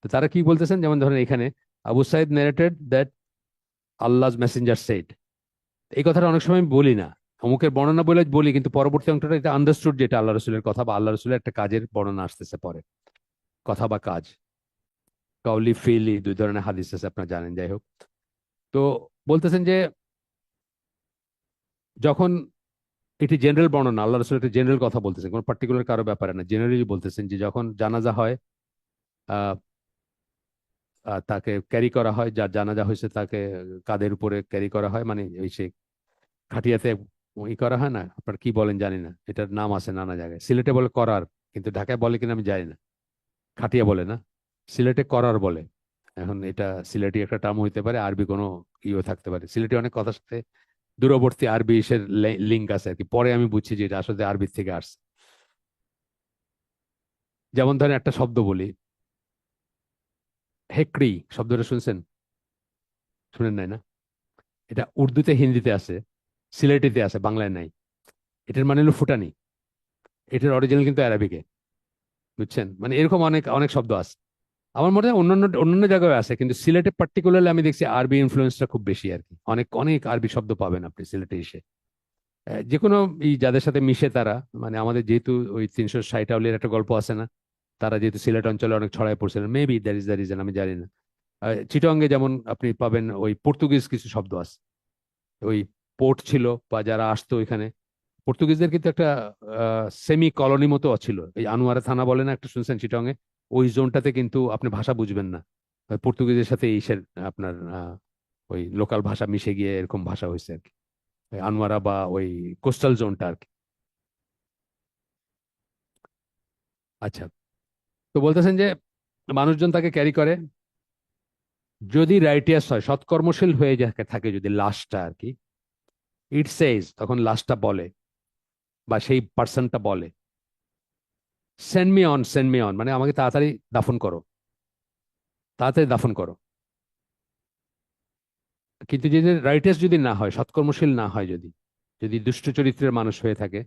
তো তারা কি বলতেছেন, যেমন ধরেন এখানে আবু সাইদ নারেটেড দ্যাট আল্লাহর মেসেঞ্জার সেড, এই কথাটা অনেক সময় আমি বলি না, অমুকের বর্ণনা বলে বলি, কিন্তু পরবর্তী অংশটা এটা আন্ডারস্টুড, যেটা আল্লাহ রসুলের কথা বা আল্লাহ রসুলের একটা কাজের বর্ণনা আসতেছে পরে, কথা বা কাজ। কাউলি ফিলি দুই ধরনের হাদিস আছে, আপনারা জানেন, যাই হোক। তো বলতেছেন যে যখন এটি জেনারেল বর্ণনা, আল্লাহ রসুল একটা জেনারেল কথা বলতেছেন, কোনো পার্টিকুলার কারো ব্যাপারে না, জেনারেলি বলতেছেন যে যখন জানাজা হয়, আহ তাকে ক্যারি করা হয়, যার জানাজা হয়েছে তাকে কাঁধের উপরে ক্যারি করা হয়, মানে ওই সে খাটিয়াতে করা হয় না, আপনার কি বলেন জানি না, এটার নাম আছে নানা জায়গায়, সিলেটে বলে করার, কিন্তু ঢাকায় বলে কিনা আমি জানি না। খাটিয়া বলে না, সিলেটে করার বলে। এখন এটা সিলেটি একটা টার্ম হইতে পারে, আরবি কোনো ইয়ে থাকতে পারে, সিলেটি অনেক কথার সাথে দূরবর্তী আরবি এর লিঙ্ক আছে আর কি, পরে আমি বুঝছি যে এটা আসলে আরবি থেকে আসছে। যেমন ধরেন একটা শব্দ বলি, হেকড়ি শব্দটা শুনছেন? শুনেন নাই না? এটা উর্দুতে, হিন্দিতে আছে, সিলেটিতে আছে, বাংলায় নাই। এটার মানে হলো ফুটানি। এটার অরিজিনাল কিন্তু অ্যারাবিকে, বুঝছেন? মানে এরকম অনেক অনেক শব্দ আছে। আমার মনে হয় অন্যান্য অন্যান্য জায়গায় আছে, কিন্তু সিলেটে পার্টিকুলারলি আমি দেখছি আরবি ইনফ্লুয়েন্সটা খুব বেশি আর কি, অনেক অনেক আরবি শব্দ পাবেন আপনি সিলেটে এসে। যে কোনো যাদের সাথে মিশে তারা, মানে আমাদের যেহেতু ওই 360 আউলির একটা গল্প আছে না, তারা যেহেতু সিলেট অঞ্চলে অনেক ছড়ায় পড়ছিলেন, maybe that is the reason, আমি জানি না। চিটংয়ে যেমন আপনি পাবেন ওই পর্তুগিজ কিছু শব্দ আছে, ওই পোর্ট ছিল বা যারা আসতো ওইখানে, পর্তুগিজদের কিন্তু একটা সেমি কলোনি মতো ছিল, এই আনোয়ারা থানা বলে না একটা, শুনছেন চিটংয়ে? ওই জোনটাতে কিন্তু আপনি ভাষা বুঝবেন না, পর্তুগিজের সাথে ইসের আপনার ওই লোকাল ভাষা মিশে গিয়ে এরকম ভাষা হয়েছে আর কি, ওই আনোয়ারা বা ওই কোস্টাল জোনটা আর কি। আচ্ছা, তো বলতেছেন যে মানুষজন তাকে ক্যারি করে, যদি রাইটিয়াস হয়, সৎকর্মশীল হয়ে থাকে যদি লাশটা আর কি, ইট সেজ, তখন লাশটা বলে বা সেই পার্সনটা বলে, send me on, send me on, মানে আমাকে তাড়াতাড়ি দাফন করো, তাড়াতাড়ি দাফন করো। কিন্তু যদি রাইটার্স যদি না হয়, সৎকর্মশীল না হয়, যদি যদি দুষ্ট চরিত্রের মানুষ হয়ে থাকে,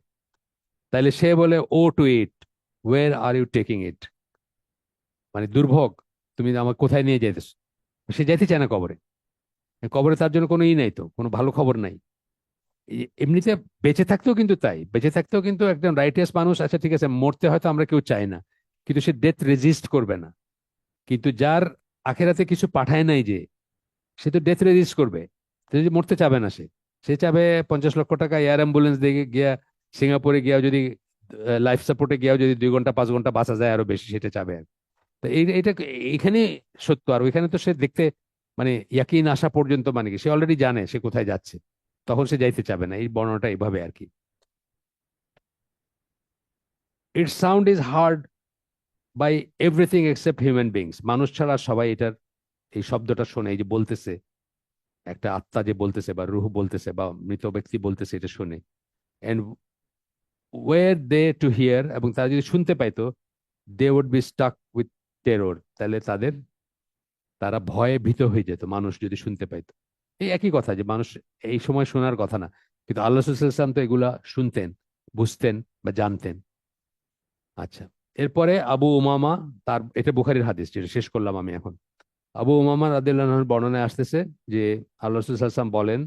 তাহলে সে বলে woe to it, where are you taking it, মানে দুর্ভোগ, তুমি আমার কোথায় নিয়ে যাইতেছ। সে যাইতে চায় না কবরে, কবরে তার জন্য কোনো নাই, তো কোনো ভালো খবর নাই। এমনিতে বেঁচে থাকতেও কিন্তু তাই, বেঁচে থাকতেও কিন্তু একজন রাইটিয়াস মানুষ, আচ্ছা ঠিক আছে, মরতে হয়তো আমরা কেউ চাই না, কিন্তু সে ডেথ রেজিস্ট করবে না। কিন্তু যার আখেরাতে কিছু পাঠায় নাই, যে সে তো ডেথ রেজিস্ট করবে। সে যদি মরতে চাবে না, সে সে চাবে 50 লক্ষ টাকা এয়ার অ্যাম্বুলেন্স দিয়ে গিয়া সিঙ্গাপুরে গিয়াও যদি, লাইফ সাপোর্টে গিয়াও যদি 2 ঘন্টা 5 ঘন্টা বাঁচা যায় আরো বেশি, সেটা চাবে আর। তো এটা এখানে সত্য, আর ওইখানে তো সে দেখতে, মানে ইয়াকিন আসা পর্যন্ত, মানে কি সে অলরেডি জানে সে কোথায় যাচ্ছে, তখন সে যাইতে চাবে না, এই বর্ণনাটা এইভাবে আর কি। It sound is heard by everything except human beings, মানুষ ছাড়া সবাই এটার এই শব্দটা শোনে, এই যে বলতেছে, একটা আত্মা যে বলতেছে বা রুহ বলতেছে বা মৃত ব্যক্তি বলতেছে, এটা শুনে। And were they to hear, এবং তারা যদি শুনতে পাইতো, they would be stuck with terror, তাহলে তারা ভয়ে ভীত হয়ে যেত, মানুষ যদি শুনতে পাইতো। এই একই কথা, যে মানুষ এই সময় শোনার কথা না, কিন্তু আল্লাহ সাল্লাল্লাহু আলাইহি ওয়াসাল্লাম তো এগুলা শুনতেন, বুঝতেন বা জানতেন। আচ্ছা, এরপরে আবু উমামা, তার এটা বুখারীর হাদিস, যেটা শেষ করলাম আমি এখন। আবু উমামা রাদিয়াল্লাহু আনহুর বর্ণনায় আসতেছে যে আল্লাহ রাসূল সাল্লাল্লাহু আলাইহি ওয়াসাল্লাম বলেন,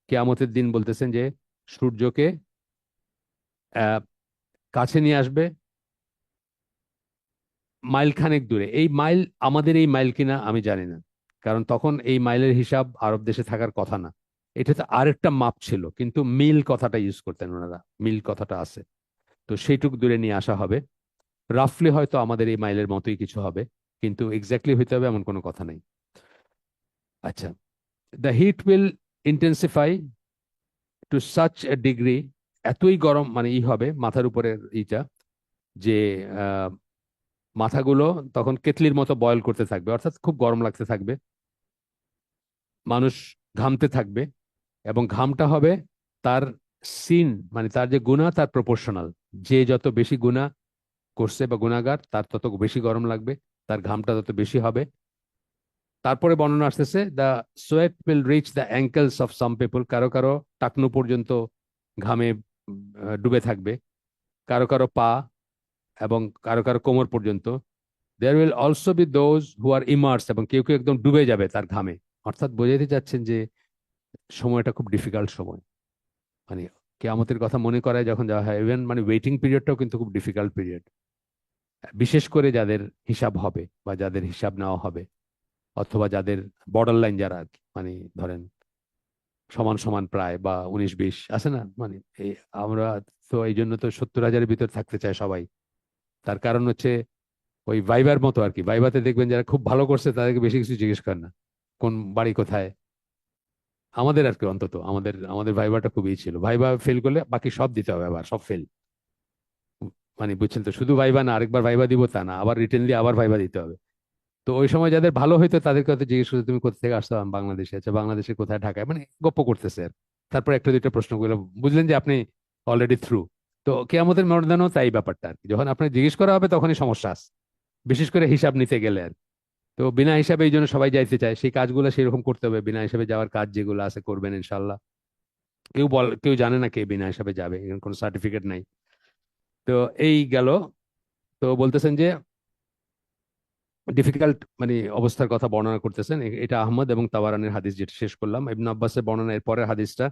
কিয়ামতের দিন বলতেছেন যে সূর্যকে আহ, কাছে নিয়ে আসবে মাইল খানেক দূরে। এই মাইল আমাদের এই মাইল কিনা আমি জানি না, কারণ তখন এই মাইলের হিসাব আরব দেশে থাকার কথা না। এটাতে আরেকটা মাপ ছিল, কিন্তু মিল কথাটা ইউজ করতেন ওনারা, মিল কথাটা আছে। তো সেইটুক দূরে নিয়ে আসা হবে। রাফলি হয়তো আমাদের এই মাইলের মতোই কিছু হবে, কিন্তু এক্স্যাক্টলি হইতে হবে এমন কোনো কথা নেই। আচ্ছা, the heat will intensify to such a degree, এতই গরম মানে হবে মাথার উপরের ইটা, যে আহ, মাথাগুলো তখন কেতলির মতো বয়ল করতে থাকবে, অর্থাৎ খুব গরম লাগতে থাকবে, মানুষ ঘামতে থাকবে, এবং ঘামটা হবে তার সিন, মানে তার যে গুনাহ তার প্রপোর্শনাল। যে যত বেশি গুনাহ করছে বা গুনাহগার, তার তত বেশি গরম লাগবে, তার ঘামটা তত বেশি হবে। তারপরে বর্ণনা আসতেছে, the sweat will reach the ankles of some people, কারো কারো টাকনু পর্যন্ত ঘামে ডুবে থাকবে, কারো কারো পা, এবং কারো কারো কোমর পর্যন্ত। There will also be those who are immerse, এবং কেউ কেউ একদম ডুবে যাবে তার ঘামে। অর্থাৎ বোঝাতে চাচ্ছেন যে সময়টা খুব ডিফিকাল্ট সময়, মানে কেয়ামতের কথা মনে করায় যখন যাওয়া হয়, ইভেন মানে ওয়েটিং পিরিয়ডটাও কিন্তু খুব ডিফিকাল্ট পিরিয়ড, বিশেষ করে যাদের হিসাব হবে বা যাদের হিসাব নেওয়া হবে, অথবা যাদের বর্ডার লাইন যারা আর কি, মানে ধরেন সমান সমান প্রায় বা 19-20 আছে না, মানে এই আমরা তো এই জন্য তো 70,000-এর ভিতর থাকতে চায় সবাই। তার কারণ হচ্ছে ওই ভাইবার মতো আর কি, ভাইভাতে দেখবেন যারা খুব ভালো করছে তাদেরকে বেশি কিছু জিজ্ঞেস করেন না, কোন বাড়ি কোথায়। আমাদের আর কি, অন্তত আমাদের আমাদের ভাইভাটা খুবই ছিল, ভাইভা ফেল করলে বাকি সব দিতে হবে, আবার সব ফেল। মানে বুঝছেন তো, শুধু ভাইবা না, আরেকবার ভাইবা দিব তা না, আবার রিটেন দিয়ে আবার ভাইবা দিতে হবে। তো ওই সময় যাদের ভালো হইতো তাদেরকে হয়তো জিজ্ঞেস করতে, তুমি কোথা থেকে আসছো? আমি বাংলাদেশে। আচ্ছা, বাংলাদেশে কোথায়? ঢাকায়। মানে গপ্প করতেছে আর। তারপর একটা দুইটা প্রশ্ন করলে বুঝলেন যে আপনি অলরেডি থ্রু। তো কেয়ামতের ময়দানেও তাই ব্যাপারটা আর কি, যখন আপনি জিজ্ঞেস করা হবে তখনই সমস্যা আছে, বিশেষ করে হিসাব নিতে গেলে আর। তো বিনা হিসাবে এই জন্য সবাই যাইতে চায়, সেই কাজগুলো সেরকম করতে হবে, বিনা হিসাবে যাওয়ার কাজ যেগুলো আছে করবেন ইনশাল্লাহ। কেউ জানে না কে বিনা হিসাবে যাবে, এরকম কোনো সার্টিফিকেট নাই। তো এই গেল। তো বলতেছেন যে ডিফিকাল্ট মানে অবস্থার কথা বর্ণনা করতেছেন, এটা আহমদ এবং তাবারানির হাদিস, যেটা শেষ করলাম। ইবনে আব্বাসের বর্ণনা এর পরের হাদিসটা।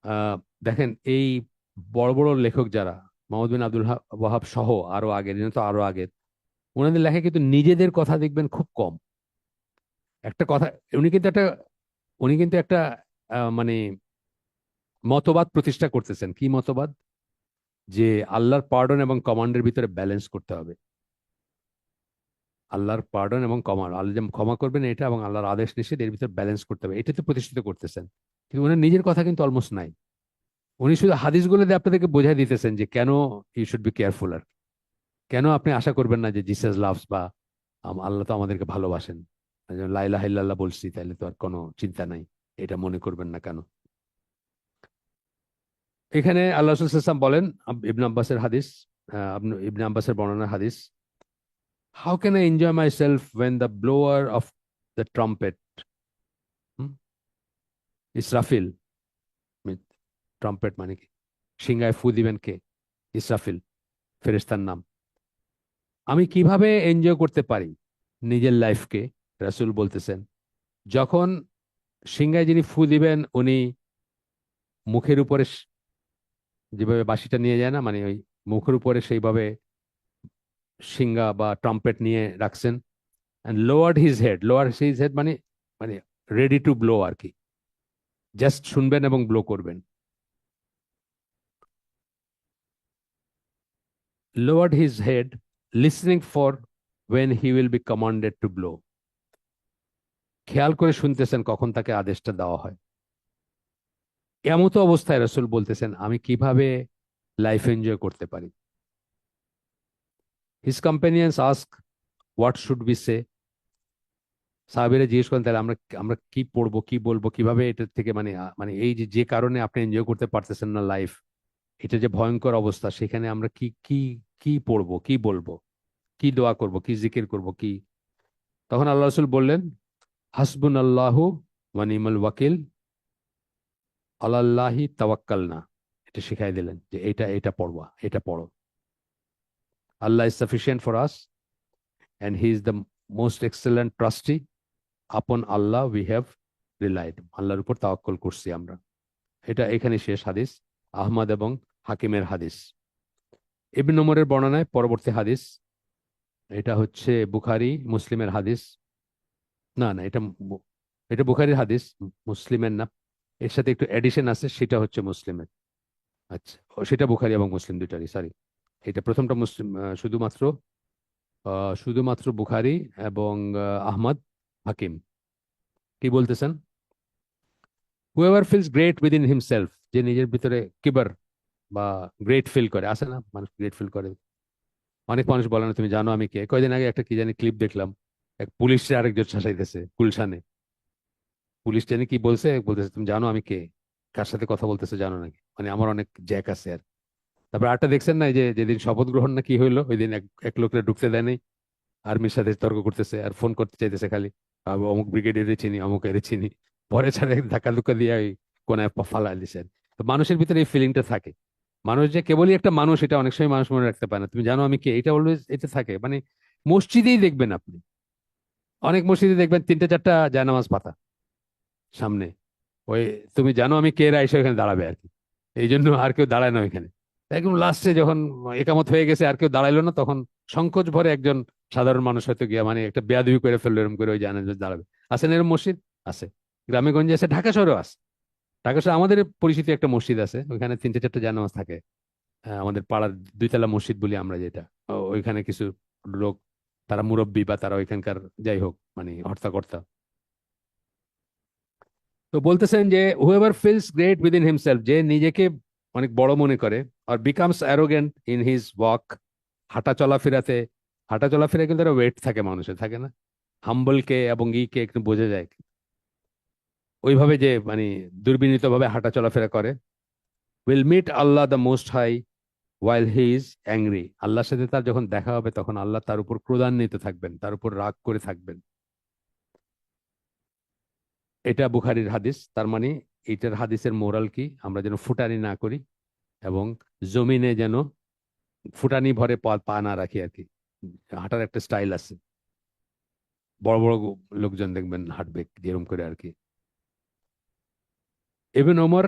আহ দেখেন, এই বড় বড় লেখক যারা, মোহাম্মদ বিন আব্দুল ওয়াহাব সহ আরো আগের, এরা তো আরো আগের, ওনাদের লেখা কিন্তু নিজেদের কথা দেখবেন খুব কম। একটা কথা, উনি কিন্তু একটা উনি কিন্তু একটা মানে মতবাদ প্রতিষ্ঠা করতেছেন। কি মতবাদ? যে আল্লাহর পার্ডন এবং কমান্ডের ভিতরে ব্যালেন্স করতে হবে। আল্লাহর পার্ডন এবং কমান্ড, আল্লাহ যেমন ক্ষমা করবেন এটা, এবং আল্লাহর আদেশ নিষেধ, এর ভিতরে ব্যালেন্স করতে হবে, এটা তো প্রতিষ্ঠিত করতেছেন। কিন্তু ওনার নিজের কথা কিন্তু অলমোস্ট নাই। উনি শুধু হাদিসগুলো দিয়ে আপনাদেরকে বোঝাই দিতেছেন যে কেন ইউ শুড বি কেয়ারফুল, আর কেন আপনি আশা করবেন না যে জিসাস লাভস, বা আল্লাহ তো আমাদেরকে ভালোবাসেন, লা ইলাহা ইল্লাল্লাহ বলছি তাহলে তো আর কোনো চিন্তা নাই, এটা মনে করবেন না কেন। এখানে আল্লাহ রাসূল সাল্লাল্লাহু আলাইহি ওয়াসাল্লাম বলেন, ইবনে আব্বাসের হাদিস, ইবনে আব্বাসের বর্ণনার হাদিস, how can I enjoy myself when the blower of the trumpet, Israfil, trumpet মানে কি? সিংহায় ফু দিবেন কে? ইসরাফিল, ফেরেশতার নাম। আমি কিভাবে এনজয় করতে পারি নিজের লাইফকে? রাসূল বলতেছেন, যখন সিংহায় যিনি ফু দিবেন উনি মুখের উপরে যেভাবে বাঁশিটা নিয়ে যায় না, মানে ওই মুখের উপরে সেইভাবে সিংহা বা ট্রাম্পেট নিয়ে রাখছেন, and lowered his head মানে মানে রেডি টু ব্লো আর কি, জাস্ট শুনবেন এবং ব্লো করবেন। lowered his head listening for when he will be commanded to blow, খেয়াল করে শুনতেছেন কখন তাকে আদেশটা দেওয়া হয়। এমতো অবস্থায় রাসূল বলতেছেন আমি কিভাবে লাইফ এনজয় করতে পারি। His companions ask what should be say, সাহাবীরা জিজ্ঞেস করেন তাহলে আমরা আমরা কি পড়বো, কি বলবো, কিভাবে এটার থেকে মানে মানে এই যে যে কারণে আপনি এনজয় করতে পারতেছেন না লাইফ, এটা যে ভয়ঙ্কর অবস্থা, সেখানে আমরা কি কি কি পড়বো, কি বলবো, কি দোয়া করব, কি জিকির করব, কি? তখন আল্লাহ রাসূল বললেন, হাসবুন আল্লাহু ওয়া নিমাল ওয়াকিল, আলাল্লাহি তাওয়াক্কালনা। এটা শিখাই দিলেন যে এটা এটা পড়বা, এটা পড়ো। Allah is sufficient for us and he is the most excellent trustee, upon Allah we have relied, আল্লাহর উপর তাওয়াক্কুল করছি আমরা। এটা এখানে শেষ হাদিস, আহমদ এবং হাকিমের হাদিস। ইবনে ওমরের বর্ণনায় পরবর্তী হাদিস, এটা হচ্ছে বুখারী মুসলিমের হাদিস। না না, এটা বুখারীর হাদিস, মুসলিমের না। এর সাথে একটু এডিশন আছে, সেটা হচ্ছে মুসলিমের। আচ্ছা, সেটা বুখারী এবং মুসলিম দুইটারই, সরি। এটা প্রথমটা মুসলিম, শুধুমাত্র বুখারী এবং আহমদ, হাকিম। কি বলতেছেন? Whoever feels great within himself, যে নিজের ভিতরে কিবার বা গ্রেট ফিল করে, আছে না মানুষ গ্রেট ফিল করে। অনেক মানুষ বলে না তুমি জানো আমি কে। কয়দিন আগে একটা কি জানি ক্লিপ দেখলাম, এক পুলিশে আরেকজন শাসাইতেছে গুলশানে। পুলিশ জানি কি বলছে, বলতেছে তুমি জানো আমি কে, কার সাথে কথা বলতেছে জানো নাকি, মানে আমার অনেক জ্যাক আছে আর। তারপর আরেকটা দেখছেন না, এই যে যেদিন শপথ গ্রহণ না কি হইলো, ওই দিন এক এক লোকরা ঢুকতে দেয় নাই, আর্মির সাথে তর্ক করতেছে আর ফোন করতে চাইতেছে খালি, অমুক ব্রিগেডিয়ারে চিনি, অমুক এর চিনি, পরে ছাড়া ধাক্কা ধুক্কা দিয়ে ওই কোনায় ফালাই দিচ্ছেন। তো মানুষের ভিতরে এই ফিলিংটা থাকে। মানুষ যে কেবলই একটা মানুষ, এটা অনেক সময় মানুষ মনে রাখতে পারে না। তুমি জানো আমি কে, এটা অলওয়েজ এটা থাকে। মানে মসজিদেই দেখবেন আপনি, অনেক মসজিদে দেখবেন তিনটা চারটা জায়নামাজ পাতা সামনে, ওই তুমি জানো আমি কে রা এসে ওখানে দাঁড়াবে আর কি। এই জন্য আর কেউ দাঁড়ায় না ওইখানে। একদম লাস্টে যখন একামত হয়ে গেছে আর কেউ দাঁড়াইলো না, তখন সংকোচ ভরে একজন সাধারণ মানুষ হয়তো গিয়া মানে একটা বেয়াদবি করে ফেললো, এরকম করে ওই জানাজা দাঁড়াবে। আছে না এরকম মসজিদ? আছে, গ্রামে গঞ্জে আছে, ঢাকা শহরেও আছে। ঢাকা শহরে আমাদের পরিচিত একটা মসজিদ আছে, ওইখানে তিনটে চারটে জানাজ থাকে। আমাদের পাড়ার দুইতলা মসজিদ বলি আমরা যেটা, ওইখানে কিছু লোক, তারা মুরব্বী বা তারা ওইখানকার যাই হোক মানে হর্তাকর্তা। তো বলতেছেন যে whoever feels great within himself, যে নিজেকে অনেক বড় মনে করে, আর becomes arrogant in his walk, হাঁটা চলাফেরাতে, হাঁটা চলাফেরা কিন্তু একটা ওয়েট থাকে মানুষের, থাকে না? হাম্বল কে এবং ই কে একটু বোঝা যায় ওইভাবে, যে মানে দুর্বিনীত ভাবে হাঁটা চলাফেরা করে। Will meet Allah the most high while he is angry, আল্লাহর সাথে তার যখন দেখা হবে তখন আল্লাহ তার উপর ক্রোধান্বিত থাকবেন, তার উপর রাগ করে থাকবেন। এটা বুখারীর হাদিস। তার মানে এইটার হাদিসের মোরাল কি, আমরা যেন ফুটানি না করি এবং জমিনে যেন ফুটানি ভরে পা পা না রাখি আর কি। হাঁটার একটা স্টাইল আছে, বড় বড় লোকজন দেখবেন হাঁটবে যেরকম করে আর কি। ইবন ওমর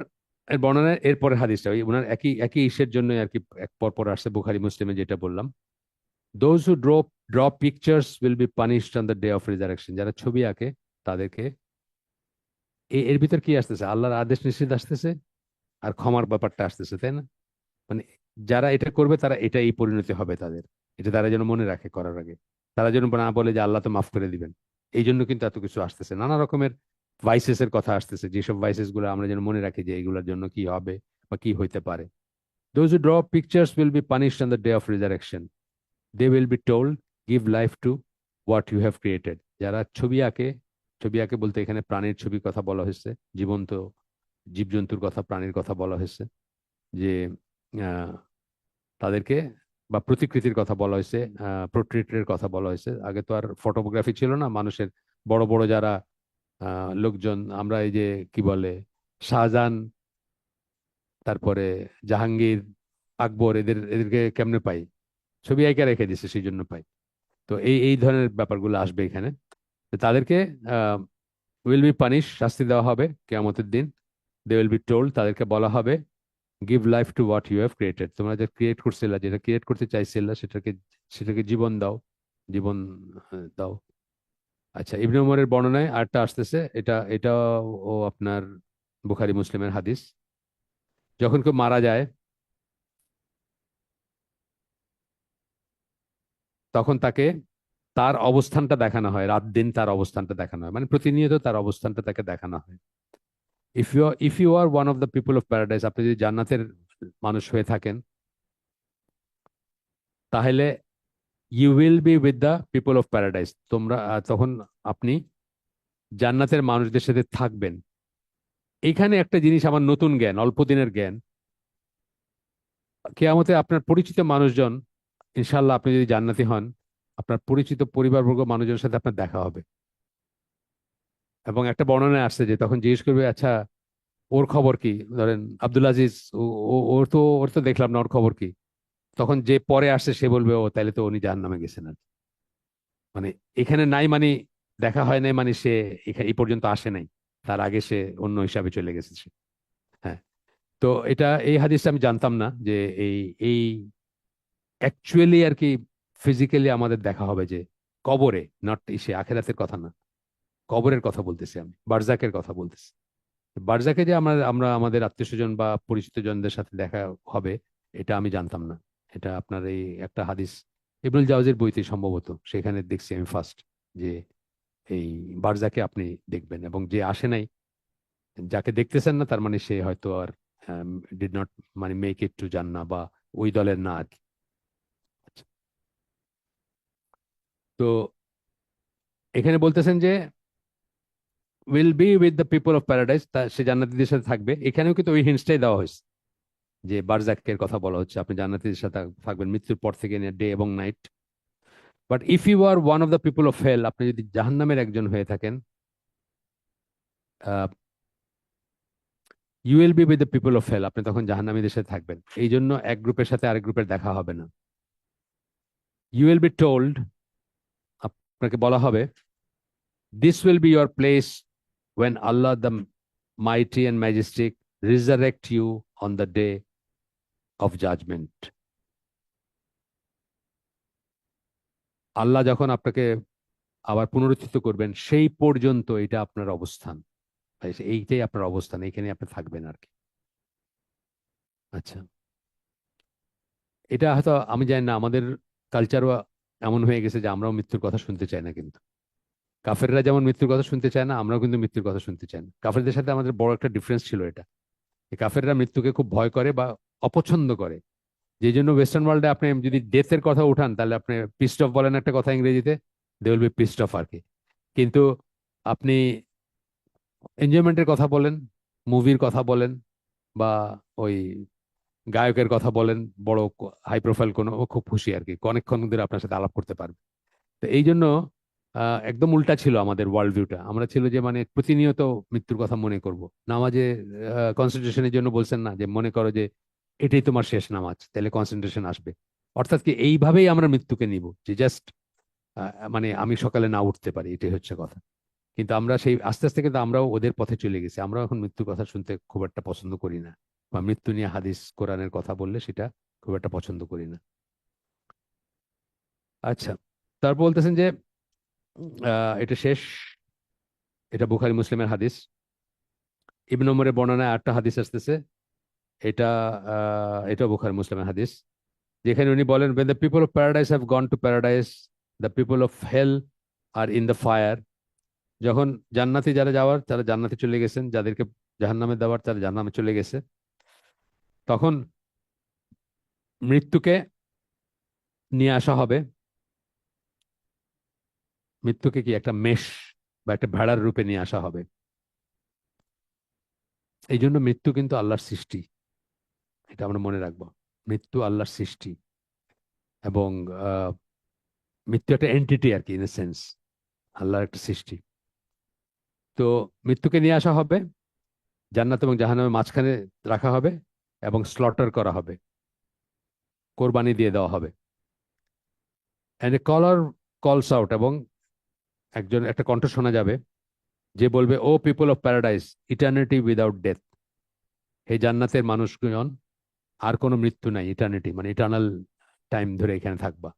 এর বর্ণনায় এরপরের হাদিসটা ওই ওনার একই একই ইস্যুর জন্য আর কি, এক পর পর আসছে বুখারী মুসলিমে, যেটা বললাম। Those who draw pictures will be punished on the day of resurrection, যারা ছবি আঁকে তাদেরকে, এর ভিতর কি আসতেছে, আল্লাহর আদেশ নিষেধ আসতেছে আর ক্ষমার ব্যাপারটা আসতেছে, তাই না? মানে যারা এটা করবে তারা এটা এই পরিণতি হবে তাদের, এটা তারা যেন মনে রাখে করার আগে। তারা যেন না বলে যে আল্লাহ তো মাফ করে দিবেন। এই জন্য কিন্তু এত কিছু আসতেছে, নানা রকমের ভাইসেস এর কথা আসতেছে, যেসব ভাইসেস গুলো আমরা যেন মনে রাখি যে এইগুলোর জন্য কি হবে বা কি হইতে পারে। Those who draw pictures will be punished on the day of resurrection, they will be told give life to what you have created. যারা ছবি আঁকে, ছবি আঁকে বলতে এখানে প্রাণীর ছবির কথা বলা হয়েছে, জীবন্ত জীবজন্তুর কথা, প্রাণীর কথা বলা হয়েছে, যে তাদেরকে, বা প্রতিকৃতির কথা বলা হয়েছে, পোর্ট্রেটের কথা বলা হয়েছে। আগে তো আর ফটোগ্রাফি ছিল না মানুষের, বড় বড় যারা লোকজন, আমরা এই যে কি বলে শাহজাহান, তারপরে জাহাঙ্গীর, আকবর, এদেরকে কেমনে পাই, ছবি আঁকে রেখে দিছে সেই জন্য পাই। তো এই এই ধরনের ব্যাপারগুলো আসবে এখানে। তো তাদেরকে উইল বি পানিশ, শাস্তি দেওয়া হবে কিয়ামতের দিন। দে উইল বি টোল্ড, তাদেরকে বলা হবে give life to what you have created, তোমরা যে ক্রিয়েট করছিলা, যেটা ক্রিয়েট করতে চাইছিলা সেটাকে, সেটাকে জীবন দাও, জীবন দাও। আচ্ছা, ইবনে উমরের বর্ণনায় আরেকটা আসতেছে, এটা এটা ও আপনার বুখারী মুসলিমের হাদিস। যখন কেউ মারা যায় তখন তাকে তার অবস্থানটা দেখানো হয়, রাত দিন তার অবস্থানটা দেখানো হয়, মানে প্রতিনিয়ত তার অবস্থানটা তাকে দেখানো হয়। If you are one of the people of paradise, আপনি যদি জান্নাতের মানুষ হয়ে থাকেন, তাহলে you will be with the people of paradise, তোমরা তখন আপনি জান্নাতের মানুষদের সাথে থাকবেন। এইখানে একটা জিনিস আমার নতুন জ্ঞান, অল্প দিনের জ্ঞান। কেয়ামতে আপনার পরিচিত মানুষজন, ইনশাল্লাহ আপনি যদি জান্নাতি হন, আপনার পরিচিত পরিবারবর্গ মানুষজনের সাথে আপনার দেখা হবে। এবং একটা বর্ণনায় আসছে যে তখন জিজ্ঞেস করবে, আচ্ছা ওর খবর কি? ধরেন আব্দুল আজিজ, ওর তো দেখলাম না, ওর খবর কি? তখন যে পরে আসছে সে বলবে ও তাহলে তো উনি জাহান্নামে গেছেন আর কি। মানে এখানে নাই মানে দেখা হয় নাই মানে সে এই পর্যন্ত আসে নাই, তার আগে সে অন্য হিসাবে চলে গেছে সে। হ্যাঁ। তো এই হাদিসটা আমি জানতাম না যে এই এই অ্যাকচুয়ালি আর কি ফিজিক্যালি আমাদের দেখা হবে যে কবরে, নট সে আখেরাতের কথা না, কবরের কথা বলতেছি, আমি বারজাকের কথা বলতেছি। বারজাকে যে আমরা আমরা আমাদের আত্মীয় স্বজন বা পরিচিত জনদের সাথে দেখা হবে, এটা আমি জানতাম না। এটা আপনার এই একটা হাদিস ইবনুল জাওজির বইতে সম্ভবত, সেখানে দেখছি আমি ফার্স্ট যে এই বারজাকে আপনি দেখবেন, এবং যে আসে নাই, যাকে দেখতেছেন না, তার মানে সে হয়তো আর ডিড নট মানে মেক ইট টু জান্নাহ, বা ওই দলের না আর কি। আচ্ছা। তো এখানে বলতেছেন যে will be with the people of paradise, তা সে জান্নাতীদের সাথে থাকবে। এখানেও কিন্তু ওই হিন্টসটাই দেওয়া হয়েছে, যে বারজাকের কথা বলা হচ্ছে, আপনি জান্নাতীদের সাথে থাকবেন মৃত্যুর পর থেকে নিয়ে ডে এবং night. But if you are one of the people of hell, আপনি যদি জাহান্নামের একজন হয়ে থাকেন, you will be with the people of hell, আপনি তখন জাহান্নামীদের সাথে থাকবেন। এই জন্য এক গ্রুপের সাথে আরেক গ্রুপের দেখা হবে না। ইউ উইল বি টোল্ড, আপনাকে বলা হবে, this will be your place when Allah the mighty and majestic resurrect you on the day of judgment. আল্লাহ যখন আপনাকে আবার পুনরুত্থিত করবেন সেই পর্যন্ত এটা আপনার অবস্থান, এইটাই আপনার অবস্থান, এইখানে আপনি থাকবেন আর কি। আচ্ছা। এটা হয়তো আমি জানি না, আমাদের কালচারও এমন হয়ে গেছে যে আমরাও মৃত্যুর কথা শুনতে চাই না, কিন্তু কাফেররা যেমন মৃত্যুর কথা শুনতে চায় না, আমরাও কিন্তু মৃত্যুর কথা শুনতে চাই না। কাফেরদের সাথে আমাদের বড় একটা ডিফারেন্স ছিল এটা, এই কাফেররা মৃত্যুকে খুব ভয় করে বা অপছন্দ করে। যেই জন্য ওয়েস্টার্ন ওয়ার্ল্ডে আপনি যদি ডেথের কথা উঠান, তাহলে আপনি পিস্ট অফ বলেন একটা কথা ইংরেজিতে, দে উইল বি পিস্ট অফ আর কি। কিন্তু আপনি এনজয়মেন্টের কথা বলেন, মুভির কথা বলেন, বা ওই গায়কের কথা বলেন, বড় হাই প্রোফাইল কোনো, ও খুব খুশি আর কি, অনেকক্ষণ ধরে আপনার সাথে আলাপ করতে পারবে। তো এই জন্য একদম উল্টা ছিল আমাদের ওয়ার্ল্ড ভিউটা। আমরা ছিল যে মানে প্রতিনিয়ত মৃত্যুর কথা মনে করব। নামাজে কনসেন্ট্রেশনের জন্য বলছেন না, যে মনে করো যে এটাই তোমার শেষ নামাজ, তাহলে কনসেন্ট্রেশন আসবে। অর্থাৎ কি এইভাবেই আমরা মৃত্যুকে নিব, যে জাস্ট মানে আমি সকালে না উঠতে পারি, এটাই হচ্ছে কথা। কিন্তু আমরা সেই আস্তে আস্তে কিন্তু আমরাও ওদের পথে চলে গেছি, আমরাও এখন মৃত্যুর কথা শুনতে খুব একটা পছন্দ করি না, বা মৃত্যু নিয়ে হাদিস কোরআনের কথা বললে সেটা খুব একটা পছন্দ করি না। আচ্ছা। তারপর বলতেছেন যে এটা শেষ, এটা বুখারী মুসলিমের হাদিস। ইবনে ওমরের বর্ণনায় আরেকটা হাদিস আসতেছে, এটা এটা বুখারী মুসলিমের হাদিস, যেখানে উনি বলেন, when the people of paradise have gone to paradise, the people of hell are in the fire. যখন জান্নাতি যারা যাওয়ার তারা জান্নাতে চলে গেছেন, যাদেরকে জাহান্নামে দেওয়ার তারা জাহান্নামে চলে গেছে, তখন মৃত্যুকে নিয়ে আসা হবে। মৃত্যুকে কি একটা মেষ বা একটা ভেড়ার রূপে নিয়ে আসা হবে। এই জন্য মৃত্যু কিন্তু আল্লাহর সৃষ্টি, এটা আমরা মনে রাখবো। মৃত্যু আল্লাহর সৃষ্টি, এবং আহ, মৃত্যু একটা এন্টিটি আর কি, ইন সেন্স আল্লাহর একটা সৃষ্টি। তো মৃত্যুকে নিয়ে আসা হবে, জান্নাত এবং জাহান্নামের মাঝখানে রাখা হবে, এবং স্লটার করা হবে, কোরবানি দিয়ে দেওয়া হবে। এন্ড এ কলার কলস আউট, এবং একটা কণ্ঠ শোনা যাবে, যে বলবে, O people of paradise, eternity without death. হে জান্নাতের মানুষজন, আর কোনো মৃত্যু নাই, ইটার্নিটি মানে ইটার্নাল টাইম ধরে এখানে থাকবা।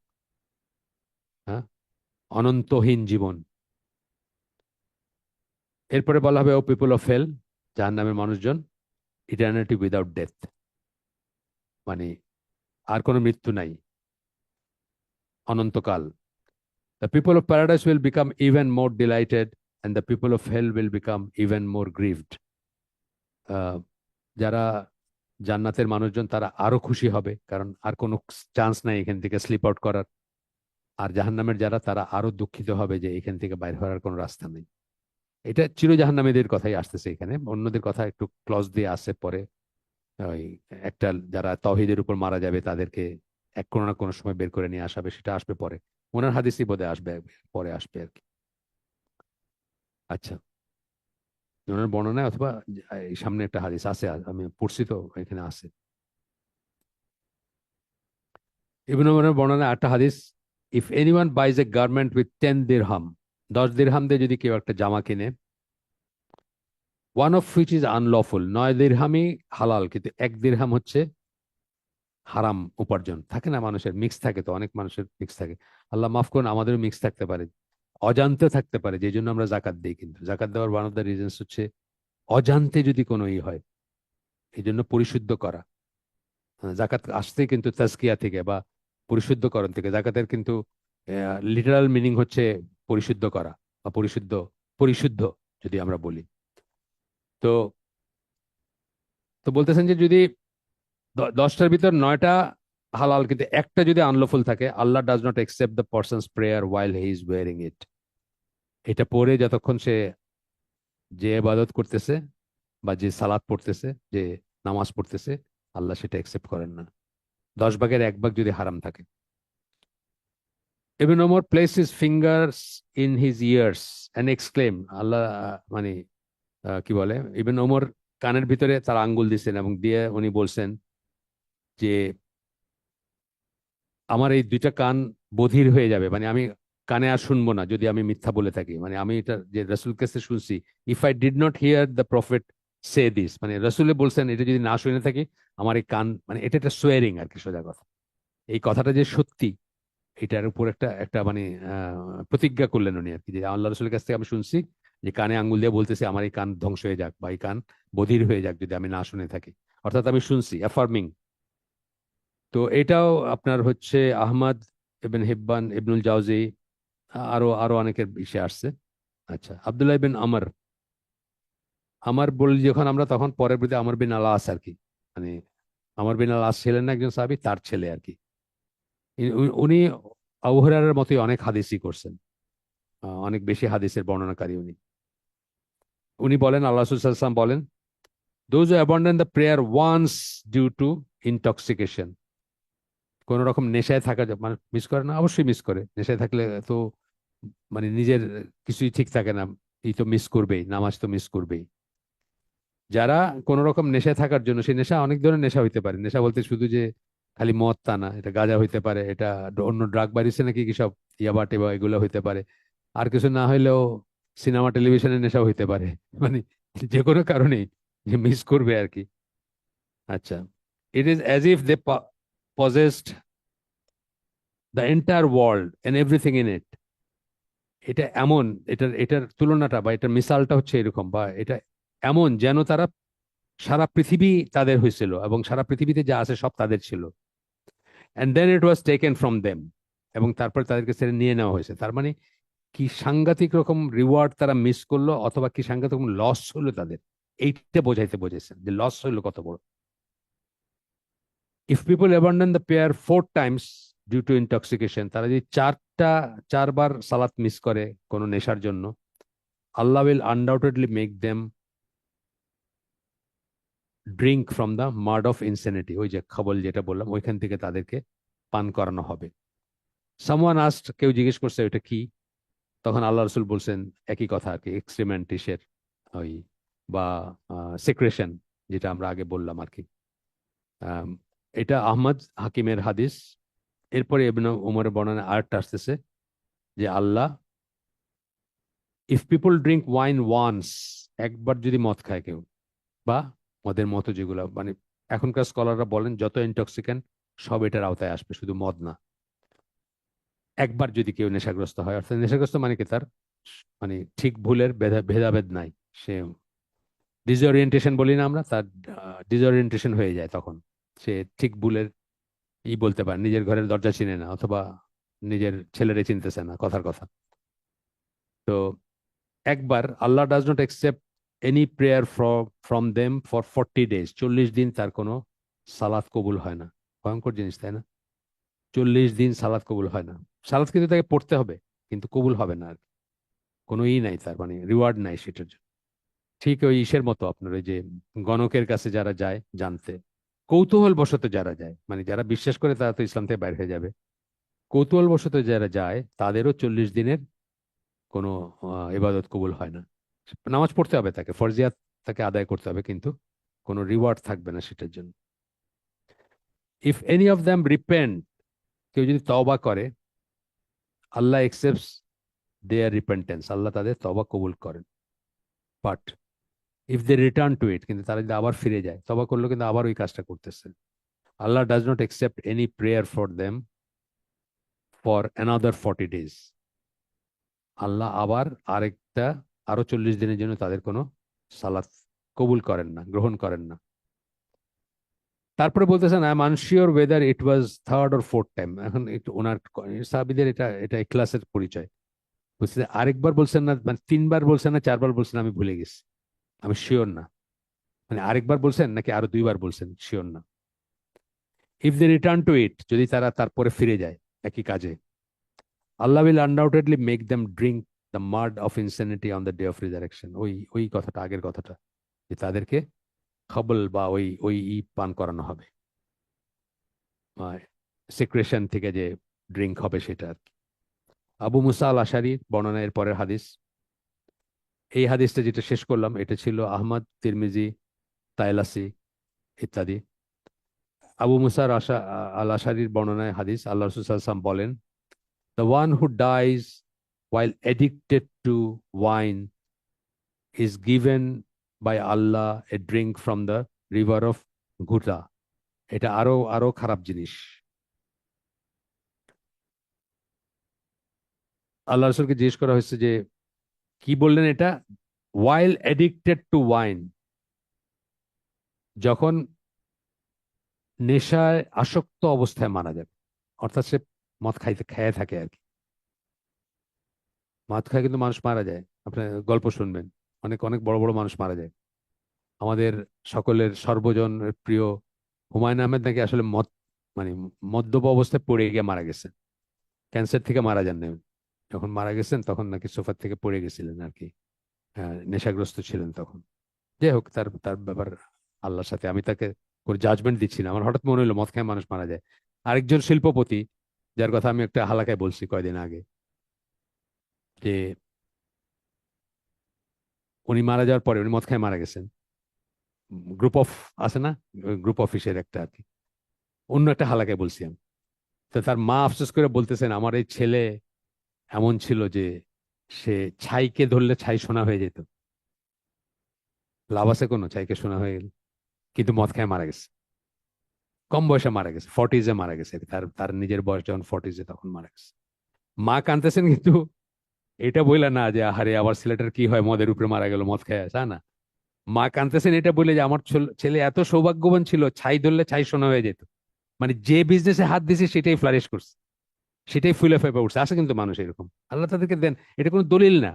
হ্যাঁ, অনন্তহীন জীবন। এরপরে বলা হবে, ও পিপল অফ হেল, জাহান্নামের মানুষজন, ইটার্নিটি উইদাউট ডেথ, মানে আর কোনো মৃত্যু নাই, অনন্তকাল। The people of paradise will become even more delighted, and the people of hell will become even more grieved. আহ, যারা জান্নাতের মানুষজন তারা আরো খুশি হবে, কারণ আর কোনো চান্স নাই এখান থেকে স্লিপ আউট করার। আর জাহান্নামের যারা, তারা আরো দুঃখিত হবে যে এখান থেকে বাইরে হওয়ার কোনো রাস্তা নেই। এটা চির জাহান্নামীদের কথাই আসতেছে এখানে, অন্যদের কথা একটু ক্লজ দিয়ে আসে পরে। ওই একটা যারা তাওহীদের উপর মারা যাবে তাদেরকে এক কোনো না কোনো সময় বের করে নিয়ে আসাবে, সেটা আসবে পরে। ওনার হাদিসই বোধহয় আসবে, পরে আসবে আর কি। আচ্ছা। ওনার বর্ণনায় অথবা এই সামনে একটা হাদিস আছে, আমি পড়ছি তো এখানে আছে। ইবনে ওমরের বর্ণনায় একটা হাদিস, if anyone বাইজ A garment with 10 দিরহাম, 10 দিরহাম দিয়ে যদি কেউ একটা জামা কিনে, one of which is unlawful, 9 দিরহামই হালাল কিন্তু 1 দিরহাম হচ্ছে হারাম উপার্জন, থাকে না মানুষের মিক্স থাকে, তো অনেক মানুষের মিক্স থাকে, আল্লাহ মাফ করুন আমাদেরও মিক্স থাকতে পারে, অজান্তে থাকতে পারে, যে জন্য আমরা জাকাত দিই। কিন্তু জাকাত দেওয়ার ওয়ান অফ দ্য রিজনস হচ্ছে অজান্তে যদি কোনো হয়, এই জন্য পরিশুদ্ধ করা। জাকাত আসছে কিন্তু তাজকিয়া থেকে বা পরিশুদ্ধকরণ থেকে। জাকাতের কিন্তু লিটারাল মিনিং হচ্ছে পরিশুদ্ধ করা বা পরিশুদ্ধ, পরিশুদ্ধ যদি আমরা বলি। তো তো বলতেছেন যে যদি 10টার ভিতর 9টা হালাল কিন্তু একটা যদি আনলফুল থাকে, Allah does not accept the person's prayer while he is wearing it. এটা পরে যতক্ষণ সে যে ইবাদত করতেছে বা যে সালাত পড়তেছে, যে নামাজ পড়তেছে, আল্লাহ সেটা একসেপ্ট করেন না, 10 ভাগের 1 ভাগ যদি হারাম থাকে। Ibn Umar place his fingers in his ears and exclaim, Allah মানে কি বলে, ইবনে ওমর কানের ভিতরে তার আঙ্গুল দিছেন এবং দিয়ে উনি বলছেন যে আমার এই 2টা কান বধির হয়ে যাবে, মানে আমি কানে আর শুনবো না যদি আমি মিথ্যা বলে থাকি। মানে আমি এটা যে রসুল কাছে শুনছি, if I did not here the prophet say this, মানে রসুলে বলছেন এটা যদি না শুনে থাকি, আমার এই কান, মানে এটা একটা সোয়ারিং আর কি, সোজা কথা। এই কথাটা যে সত্যি, এটার উপর একটা একটা মানে প্রতিজ্ঞা করলেন উনি আর কি, যে আল্লাহ রসুলের কাছ থেকে আমি শুনছি যে কানে আঙ্গুল দিয়ে বলতেছে আমার এই কান ধ্বংস হয়ে যাক বা এই কান বধির হয়ে যাক যদি আমি না শুনে থাকি, অর্থাৎ আমি শুনছি, অ্যাফার্মিং। তো এটাও আপনার হচ্ছে আহমদ, ইবনে হিব্বান, ইবনুল জাওজি, আরো আরো অনেকের ইসে আসছে। আচ্ছা, আব্দুল্লাহ বিন আমর, আমার বলি যখন আমরা, তখন পরের বিরুদ্ধে আমর বিন আল আস আর কি, মানে আমর বিন আল আস ছিলেন না একজন সাহাবী, তার ছেলে আর কি। উনি আবু হুরায়রার মতোই অনেক হাদিসই করছেন, অনেক বেশি হাদিসের বর্ণনাকারী উনি। উনি বলেন, আল্লাহ রাসূল সাল্লাল্লাহু আলাইহি ওয়াসাল্লাম বলেন, those who abandon the prayer once due to intoxication, কোন রকম নেশায় থাকা, মানে মিস করে না, অবশ্যই মিস করে, নেশায় থাকলে তো মানে নিজের কিছুই ঠিক থাকে না, এই তো মিস করবেই, নামাজ তো মিস করবেই। যারা কোন রকম নেশায় থাকার জন্য, সেই নেশা অনেক ধরনের নেশা হইতে পারে, নেশা বলতে শুধু যে খালি মদ তা না, এটা গাঁজা হইতে পারে, এটা অন্য ড্রাগ বাড়িছে নাকি কি সব, ইয়াবা টেবা এগুলো হইতে পারে, আর কিছু না হইলেও সিনেমা টেলিভিশনের নেশা হইতে পারে, মানে যে কোনো কারণেই যে মিস করবে আর কি। আচ্ছা, it is as if they possessed the entire world and everything in it. এটা এমন, এটার তুলনাটা বা এটার মিসালটা হচ্ছে এরকম, বা এটা এমন যেন তারা সারা পৃথিবী তাদের হয়েছিল এবং সারা পৃথিবীতে যা আছে সব তাদের ছিল, and then it was taken from them, এবং তারপর তাদেরকে ছেড়ে নিয়ে নেওয়া হয়েছে। তার মানে কি সাংঘাতিক রকম রিওয়ার্ড তারা মিস করলো, অথবা কি সাংঘাতিক রকম লস হলো তাদের, এইটা বোঝাইছেন যে লস হইলো কত বড়। If people abandon the prayer 4 times due to intoxication, তারা যদি 4বার সালাত মিস করে কোনো নেশার জন্য, Allah will undoubtedly make them drink from the mud of insanity, ওই যে খবল যেটা বললাম, ওইখান থেকে তাদেরকে পান করানো হবে। সামওয়ান আস্ট, কেউ জিজ্ঞেস করছে ওইটা কি, তখন আল্লাহ রসুল বলছেন একই কথা আর কি, এক্সট্রিমেন্টিসের ওই বা সেক্রেশন, যেটা আমরা আগে বললাম আর কি। আম, এটা আহমদ হাকিমের হাদিস। এরপরে ইবনে উমরের বর্ণনা আরেকটা আসতেছে যে Allah, if people drink wine once, একবার যদি মদ খায় কেউ, বা মদের মতো যেগুলো, মানে এখনকার স্কলাররা বলেন যত ইনটক্সিকেন্ট সব এটার আওতায় আসবে, শুধু মদ না। একবার যদি কেউ নেশাগ্রস্ত হয়, অর্থাৎ নেশাগ্রস্ত মানে কি, তার মানে ঠিক ভুলের ভেদাভেদ নাই, সে ডিসঅরিয়েন্টেশন বলি না আমরা, তার ডিসঅরিয়েন্টেশন হয়ে যায়, তখন সে ঠিক ভুলের বলতে পারে, নিজের ঘরের দরজা চিনে না, অথবা নিজের ছেলেরে চিনতেছে না, কথার কথা। তো একবার Allah does not accept any prayer from them for 40 days, 40 দিন তার কোনো সালাত কবুল হয় না। ভয়ঙ্কর জিনিস, তাই না? 40 দিন সালাত কবুল হয় না। সালাত কিন্তু তাকে পড়তে হবে, কিন্তু কবুল হবে না আর কি। কোনো নাই তার, মানে রিওয়ার্ড নাই সেটার জন্য। ঠিক ওই ইসের মতো, আপনার ওই যে গণকের কাছে যারা যায় জানতে, কৌতূহল বশত যারা যায়, মানে যারা বিশ্বাস করে তারা তো ইসলাম থেকে বাইরে হয়ে যাবে, কৌতূহল বশত যারা যায় তাদেরও 40 দিনের কোনো ইবাদত কবুল হয় না। নামাজ পড়তে হবে তাকে, ফরজিয়াত তাকে আদায় করতে হবে, কিন্তু কোনো রিওয়ার্ড থাকবে না সেটার জন্য। If any of them repent, কেউ যদি তওবা করে, আল্লাহ একসেপ্টস দেয়ার রিপেন্টেন্স, আল্লাহ তাদের তওবা কবুল করেন। But if they return to it, কিন্তু তারা যদি আবার ফিরে যায়, তওবা করলো কিন্তু আবার ওই কাজটা করতেছে, Allah does not accept any prayer for them for another 40 days। আল্লাহ আবার আরো 40 দিনের জন্য তাদের কোনো সালাত কবুল করেন না, গ্রহণ করেন না। তারপরে বলতেছেন I am unsure weather it was third or fourth time. এখন একটু ওনার সাহাবীদের এটা এটা ইখলাসের পরিচয়। বুঝতে আরেকবার বলছেন না, মানে 3বার বলছেন না 4বার বলছেন, আমি ভুলে গেছি, আমি শিওর না। মানে আরেকবার বলছেন নাকি আরো 2বার বলছেন, শিওর না। If they return to it, যদি তারা তারপরে ফিরে যায় একই কাজে, Allah will undoubtedly make them drink the mud of insanity on the day of resurrection. ওই ওই কথাটা, আগের কথাটা, যে তাদেরকে খবল বা ওই ওই পান করানো হবে, সিক্রেশন থেকে যে ড্রিঙ্ক হবে সেটা আর কি। আবু মুসা আল আশারি বর্ণনা, এর পরের হাদিস। এই হাদিসটা যেটা শেষ করলাম এটা ছিল আহমদ, তিরমিজি, তাইলাসি ইত্যাদি। আবু মুসার আল আশারির বর্ণনায় হাদিস, আল্লাহ রাসূল সাল্লাল্লাহু আলাইহি ওয়াসাল্লাম বলেন, the one who dies while addicted to wine is given by Allah a drink from the river of Ghuta। এটা আরো আরো খারাপ জিনিস। আল্লাহ রসুলকে জিজ্ঞেস করা হয়েছে যে কি বললেন এটা, while addicted to wine, যখন নেশায় আসক্ত অবস্থায় মারা যাবে, অর্থাৎ সে মদ খাইতে খেয়ে থাকে আর কি। মদ খায় কিন্তু মানুষ মারা যায়, আপনি গল্প শুনবেন, অনেক অনেক বড় বড় মানুষ মারা যায়। আমাদের সকলের সর্বজনের প্রিয় হুমায়ুন আহমেদ নাকি আসলে মানে মদ্যপ অবস্থায় পড়ে গিয়ে মারা গেছেন, ক্যান্সার থেকে মারা যান নাই উনি। যখন মারা গেছেন তখন নাকি সোফার থেকে পড়ে গেছিলেন আর কি। নেশাগ্রস্ত ছিলেন তখন। যাই হোক, তার তার ব্যাপার আল্লাহর সাথে, আমি তাকে কোনো জাজমেন্ট দিচ্ছি না। আমার হঠাৎ মনে হলো মদ খেয়ে মানুষ মারা যায়। আরেকজন শিল্পপতি, যার কথা আমি একটা হালাকায় বলছি কয়দিন আগে, যে উনি মারা যাওয়ার পরে, উনি মদ খেয়ে মারা গেছেন, গ্রুপ অফ আছে না, গ্রুপ অফিসের একটা আর কি, অন্য একটা হালাকায় বলছি আমি। তো তার মা আফসোস করে বলতেছেন, আমার এই ছেলে এমন ছিল যে সে ছাইকে ধরলে ছাই সোনা হয়ে যেত। লাভ আছে কোনো, ছাইকে সোনা হয়ে গেল? কিন্তু মদ খেয়ে মারা গেছে, কম বয়সে মারা গেছে, 40s-এ মারা গেছে। তার তার নিজের বয়স যখন 40s-এ তখন মারা গেছে। মা কাঁদতেছেন, কিন্তু এটা বইলা না যে আহারে আমার ছেলেটার কি হয়, মদের উপরে মারা গেল, মদ খেয়ে, তা না। মা কাঁদতেছেন এটা বলে যে আমার ছেলে এত সৌভাগ্যবান ছিল, ছাই ধরলে ছাই সোনা হয়ে যেত। মানে যে বিজনেসে হাত দিছে সেটাই ফ্লারিশ করছে, সেটাই ফুলে ফেপে উঠছে। আছে কিন্তু মানুষ এরকম, আল্লাহ তাদেরকে দেন, এটা কোনো দলিল না।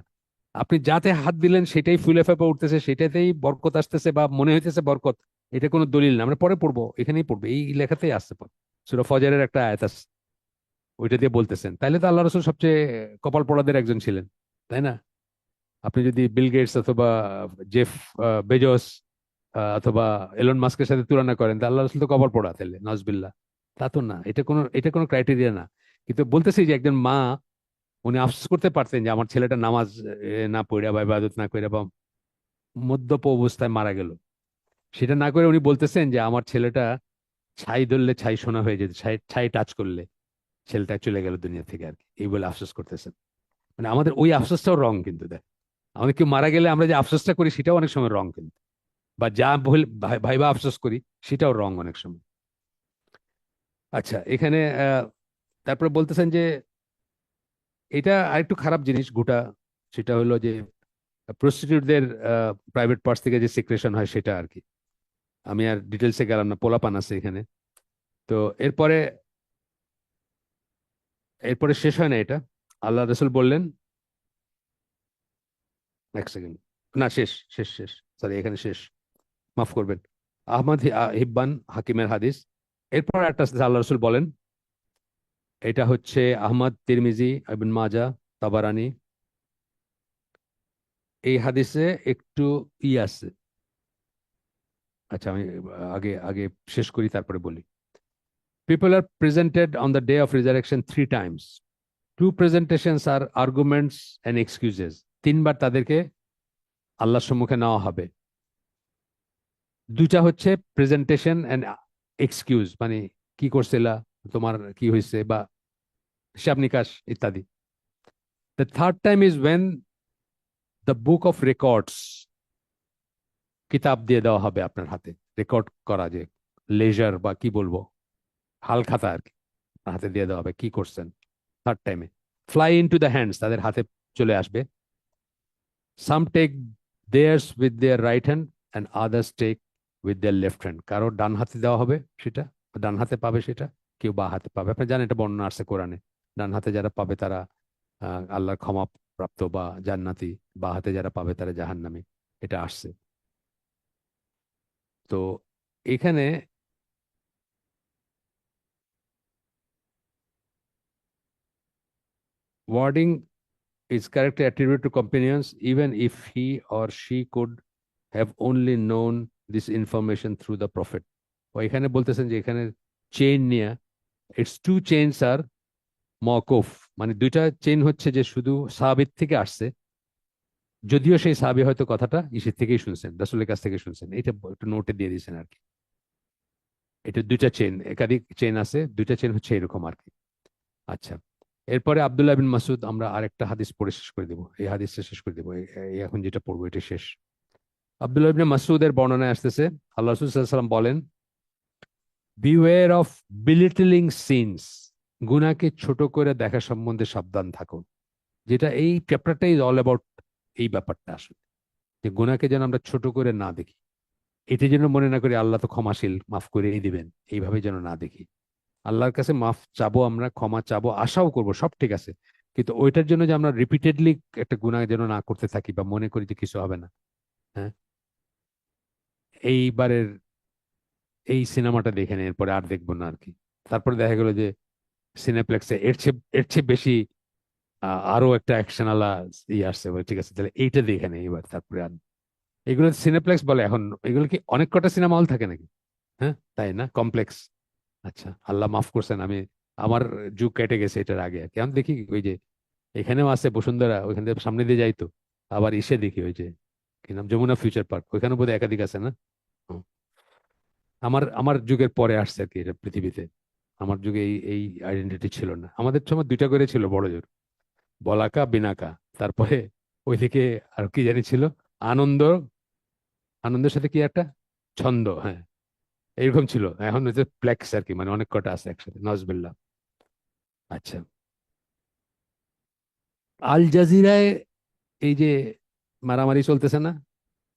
আপনি যাতে হাত দিলেন সেটাই ফুলে ফেপে উঠতেছে, সেটাতেই বরকত আসতেছে বা মনে হইতেছে বরকত, এটা কোনো দলিল না। আমরা পরে পড়বো, এখানেই পড়বো, এই লেখাতেই আসছে পর। সূরা ফজরের একটা আয়াত আছে, ওইটা দিয়ে বলতেছেন। তাইলে তো আল্লাহ রসুল সবচেয়ে কপাল পোড়াদের একজন ছিলেন, তাই না? আপনি যদি বিল গেটস অথবা জেফ বেজোস অথবা এলন মাস্কের সাথে তুলনা করেন, তা আল্লাহ রসুল তো কপাল পোড়া, তাহলে নজবিল্লা। তা তো না, এটা কোনো ক্রাইটেরিয়া না। কিন্তু বলতেছি যে একজন মা, উনি আফসোস করতে পারতেন যে আমার ছেলেটা নামাজ না পড়া বা ইবাদত না করে বা মদ্যপ অবস্থায় মারা গেল। সেটা না করে উনি বলতেছেন যে আমার ছেলেটা ছাই ধরলে ছাই সোনা হয়ে যেত, ছাই ছাই টাচ করলে ছেলেটা চলে গেল দুনিয়া থেকে আর কি, এই বলে আফসোস করতেছেন। মানে আমাদের ওই আফসোসটাও রং কিন্তু, দেখ, আমাদের কেউ মারা গেলে আমরা যে আফসোসটা করি সেটাও অনেক সময় রং কিন্তু, বা যা ভাইবা আফসোস করি সেটাও রং অনেক সময়। আচ্ছা, এখানে তারপরে বলতেছেন যে এটা আরেকটু খারাপ জিনিস গোটা, সেটা হলো যে প্রস্টিটিউটদের প্রাইভেট পার্টস থেকে যে সিক্রেশন হয় সেটা আর কি। আমি আর ডিটেলসে গেলাম না, পোলাপান আছে এখানে। তো এরপরে এরপরে শেষ হয় না এটা। আল্লাহ রসুল বললেন, এক সেকেন্ড, না, শেষ শেষ শেষ, সরি, এখানে শেষ, মাফ করবেন। আহমদ হিব্বান হাকিমের হাদিস। এরপর একটা আছে, আল্লাহ রসুল বলেন, এটা হচ্ছে আহমদ, তিরমিজি, ইবনে মাজা, তাবারানি। এই হাদিসে একটু আছে। আচ্ছা, আমি আগে আগে শেষ করি তারপরে বলি। People are presented on the day of resurrection 3 times। Two presentations are arguments and excuses. 3বার তাদেরকে আল্লাহর সম্মুখে নেওয়া হবে। দুইটা হচ্ছে প্রেজেন্টেশন এন্ড এক্সকিউজ, মানে কি করছিলা, তোমার কি হয়েছে, বা হিসাব নিকাশ ইত্যাদি। The third time is when the book of records, কিতাব দিয়ে দেওয়া হবে আপনার হাতে, রেকর্ড করা, যে লেজার বা কি বলবো, হাল খাতা আর কি, হাতে দিয়ে দেওয়া হবে কি করছেন। থার্ড টাইমে fly into the hands, তাদের হাতে চলে আসবে। Some take theirs with their right hand and others take with their left hand. কারো ডান হাতে দেওয়া হবে সেটা, ডান হাতে পাবে সেটা, কেউ বা হাতে পাবে। আপনি জানেন এটা বর্ণনা আসছে কোরআনে, ডান হাতে যারা পাবে তারা আল্লাহর ক্ষমা প্রাপ্ত বা জান্নাতি, বা হাতে যারা পাবে তারা জাহান্নামী, এটা আসছে। তো এখানে wording is correctly attributed to companions even if he or she could have only known this information through the prophet. ও এখানে বলতেছেন যে এখানে চেইন নিয়ে, ইটস টু চেইনস আর মওকুফ, মানে দুইটা চেইন হচ্ছে যে শুধু সাহাবীর থেকে আসছে, যদিও সেই সাহাবী হয়তো কথাটা ইসের থেকেই শুনছেন, রাসূলের কাছ থেকে শুনছেন, এটা একটু নোটে দিয়ে দিয়েছেন আর কি। এটা দুইটা চেইন, একাধিক চেইন আছে, দুইটা চেইন হচ্ছে এরকম আর কি। আচ্ছা, এরপরে আব্দুল্লাহ বিন মাসুদ, আমরা আরেকটা হাদিস পড়ে শেষ করে দেবো, এই হাদিসটা শেষ করে দেবো, এখন যেটা পড়বো এটা শেষ। আব্দুল্লাহ ইবনে মাসউদের বর্ণনায় আসতেছে, আল্লাহ রাসূল সাল্লাল্লাহু আলাইহি ওয়াসাল্লাম বলেন, বিওয়্যার অফ বিলিটলিং সিনস, গুনাহকে ছোট করে দেখা সম্বন্ধে সাবধান থাকো। যেটা এই চ্যাপ্টারটাই অল অ্যাবাউট এই ব্যাপারটা আসলে, যে গুনাহকে যেন আমরা ছোট করে না দেখি, এটা যেন মনে না করি আল্লাহ তো ক্ষমাশীল, মাফ করেই দিবেন, এইভাবে যেন না দেখি। আল্লাহর কাছে মাফ চাবো, আমরা ক্ষমা চাবো, আশাও করব, সব ঠিক আছে, কিন্তু ওইটার জন্য যে আমরা রিপিটেডলি একটা গুনাহ যেন না করতে থাকি বা মনে করি যে কিছু হবে না। হ্যাঁ, এইবারের এই সিনেমাটা দেখে নেই, এরপরে আর দেখবো না আর কি। তারপরে দেখা গেল যে সিনেপ্লেক্সে এর চেয়ে বেশি আরো একটা অ্যাকশন আলা আসছে, বলে, ঠিক আছে তাহলে এইটা দেখে নেই এবার, তারপরে আর। এগুলো সিনেপ্লেক্স বলে এখন, এগুলো কি অনেক কটা সিনেমা হল থাকে নাকি? হ্যাঁ, তাই না, কমপ্লেক্স। আচ্ছা, আল্লাহ মাফ করছেন, আমি আমার যুগ কেটে গেছে এটার আগে আর কি। আমি দেখি ওই যে এখানেও আছে বসুন্ধরা, ওইখান থেকে সামনে দিয়ে যাইতো, আবার এসে দেখি ওই যে কি নাম, যমুনা ফিউচার পার্ক, ওইখানে বোধহয় একাধিক আছে না। হুম। আমার আমার যুগের পরে আসছে আর কি এটা পৃথিবীতে। আমার যুগে এই এই আইডেন্টিটি ছিল না, আমাদের সময় দুইটা করে ছিল বড় জোর, বলাকা বিনাকা, তারপরে ওইদিকে আর কি জানি ছিল, আনন্দ, আনন্দের সাথে কি একটা ছন্দ, হ্যাঁ, এরকম ছিল। এখন হচ্ছে প্লেক্স আর কি, মানে অনেক কটা আছে একসাথে, নজবিল্লা। আচ্ছা, আল জাজিরায় এই যে মারামারি চলতেছে না,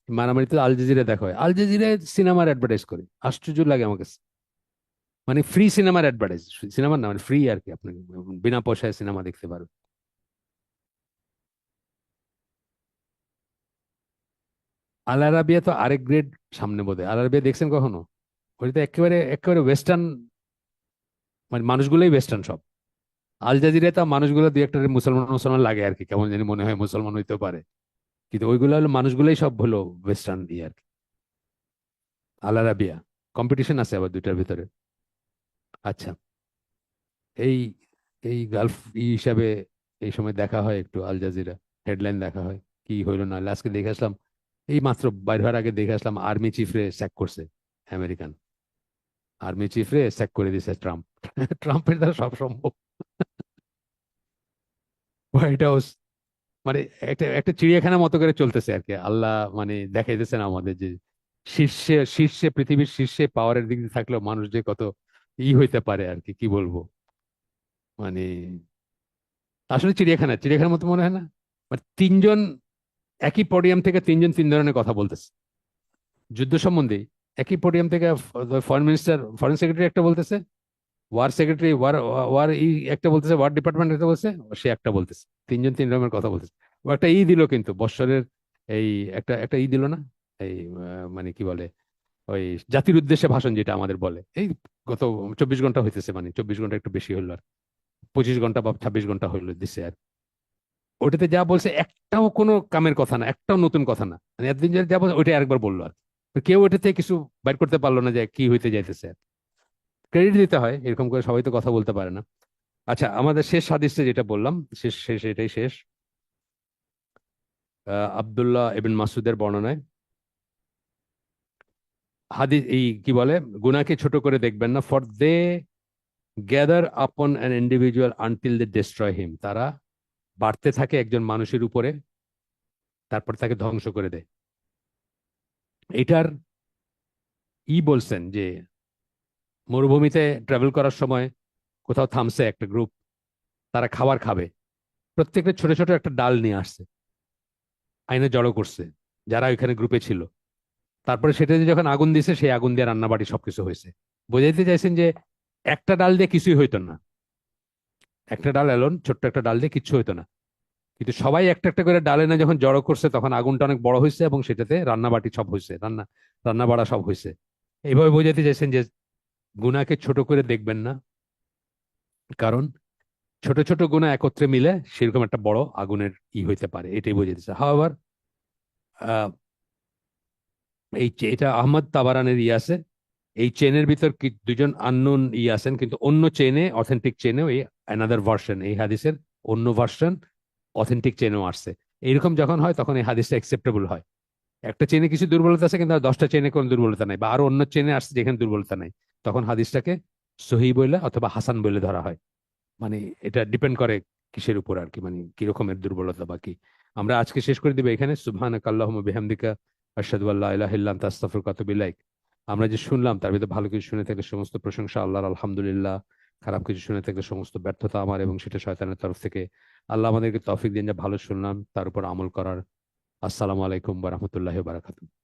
মারামারি তো আল জাজিরা দেখা হয়, আল জাজিরায় সিনেমার অ্যাডভার্টাইজ করে, আশ্চর্য লাগে আমার কাছে। মানে ফ্রি সিনেমার অ্যাডভার্টাইজ, সিনেমার না মানে ফ্রি আর কি, আপনি বিনা পয়সায় সিনেমা দেখতে পারবেন। আল আরাবিয়া তো আরেক গ্রেড সামনে বোধহয়। আল আরাবিয়া দেখছেন কখনো? ওইটা তো একেবারে একেবারে ওয়েস্টার্ন, মানে মানুষগুলোই ওয়েস্টার্ন সব। আল জাজিরায় তো মানুষগুলো দুই একটা মুসলমান মুসলমান লাগে আর কি, কেমন জানি মনে হয় মুসলমান হইতেও পারে, কিন্তু ওইগুলো হলো মানুষগুলোই সব হলো ওয়েস্টার্ন ই আর কি। আল আরাবিয়া কম্পিটিশন আছে আবার দুইটার ভিতরে। আচ্ছা, এই এই গালফ হিসাবে এই সময় দেখা হয় একটু আল জাজিরা, হেডলাইন দেখা হয়, কি হইলো না হইলো। আজকে দেখে আসলাম, এই মাত্র বাইর হওয়ার আগে দেখে আসলাম, আর্মি চিফরে স্যাক করছে, আমেরিকান আর্মি চিফরে স্যাক করে দিছে ট্রাম্প। ট্রাম্পের দ্বারা সব সম্ভব। হোয়াইট হাউস মানে একটা একটা চিড়িয়াখানা মতো করে চলতেছে আর কি। আল্লাহ মানে দেখাইতেছেন আমাদের যে শীর্ষে শীর্ষে, পৃথিবীর শীর্ষে পাওয়ারের দিক দিয়ে থাকলেও মানুষ যে কত হইতে পারে আর কি, কি বলবো, মানে আসলে চিড়িয়াখানা চিড়িয়াখানার মতো মনে হয় না? মানে তিনজন একই পডিয়াম থেকে তিনজন তিন ধরনের কথা বলতেছে যুদ্ধ সম্বন্ধে। একই পডিয়াম থেকে ফরেন মিনিস্টার, ফরেন সেক্রেটারি একটা বলতেছে, ওয়ার সেক্রেটারি, ওয়ার ওয়ার ই একটা বলতেছে, ওয়ার ডিপার্টমেন্ট একটা বলছে, সে একটা বলতেছে, তিনজন তিন রকমের কথা বলতেছে। ও একটা দিল কিন্তু বৎসরের, এই একটা একটা দিল না, এই মানে কি বলে, ওই জাতির উদ্দেশ্যে ভাষণ যেটা আমাদের বলে, এই গত 24 ঘন্টা হইতেছে, মানে 24 ঘন্টা একটু বেশি হলো আর, 25 ঘন্টা বা 26 ঘন্টা হইলো দিছে আর। ওটাতে যা বলছে একটাও কোনো কামের কথা না, একটাও নতুন কথা না, মানে এতদিন যা বলছে ওইটা আরেকবার বললো আর। তো কেউ ওটা থেকে কিছু বাইর করতে পারলো না যে কি হইতে যাইতেছে। ক্রেডিট দিতে হয়, এরকম করে সবাই তো কথা বলতে পারে না। আচ্ছা, আমাদের শেষ হাদিসে যেটা বললাম, শেষ শেষ এটাই শেষ। আব্দুল্লাহ ইবনে মাসুদের বর্ণনায় হাদিস এই কি বলে, গুনাহকে ছোট করে দেখবেন না, for they gather upon an individual until they destroy him, তারা বাড়তে থাকে একজন মানুষের উপরে, তারপর তাকে ধ্বংস করে দেয়। এটার বলছেন যে মরুভূমিতে ট্রাভেল করার সময় কোথাও থামছে একটা গ্রুপ, তারা খাবার খাবে, প্রত্যেকটা ছোট ছোট একটা ডাল নিয়ে আসছে, আইনে জড়ো করছে যারা ওইখানে গ্রুপে ছিল। তারপরে সেটা দিয়ে যখন আগুন দিছে, সেই আগুন দিয়ে রান্নাবাড়ি সবকিছু হয়েছে। বোঝাইতে চাইছেন যে একটা ডাল দিয়ে কিছুই হইতো না, একটা ডাল এলোন, ছোট্ট একটা ডাল দিয়ে কিচ্ছু হইতো না, কিন্তু সবাই একটা একটা করে ডালে না যখন জড়ো করছে, তখন আগুনটা অনেক বড় হয়েছে এবং সেটাতে রান্নাবাটি সব হয়েছে, রান্না বাড়া সব হয়েছে। এইভাবে বোঝাতে চাইছেন যে গুনাহকে ছোট করে দেখবেন না, কারণ ছোট ছোট গুনাহ একত্রে মিলে সেরকম একটা বড় আগুনের হইতে পারে, এটাই বোঝাতেছে। হাওয়ার এটা আহমদ তাবারানের আছে, এই চেনের ভিতর দুজন আননোন আছেন, কিন্তু অন্য চেনে, অথেন্টিক চেনেও এই অ্যানাদার ভার্সন, এই হাদিসের অন্য ভার্সন অথেন্টিক চেনেও আসছে। এইরকম যখন হয় তখন এই হাদিসটা অ্যাকসেপ্টেবল হয়। একটা চেনে কিছু দুর্বলতা আছে, কিন্তু আর 10টা চেনে কোনো দুর্বলতা নাই, বা আরো অন্য চেনে আসছে যেখানে দুর্বলতা নাই, তখন হাদিসটাকে সহি বলে অথবা হাসান বলে ধরা হয়। মানে এটা ডিপেন্ড করে কিসের উপর আর কি, মানে কি রকমের দুর্বলতা বা কি। আমরা আজকে শেষ করে দিবো এখানে। সুবহানাকা আল্লাহুম্মা বিহামদিকা আশহাদু আল্লা ইলাহা ইল্লা আনতা আস্তাগফিরুকা ওয়া আতুবু ইলাইক। আমরা যে শুনলাম তার ভিতরে ভালো কিছু শুনে থাকলে সমস্ত প্রশংসা আল্লাহর, আলহামদুলিল্লাহ। খারাপ কিছু শুনে থাকলে সমস্ত ব্যর্থতা আমার, এবং সেটা শয়তানের তরফ থেকে। আল্লাহ আমাদেরকে তৌফিক দিন যে ভালো শুনলাম তার উপর আমল করার। আসসালামু আলাইকুম ওয়া রাহমাতুল্লাহি ওয়া বারাকাতুহু।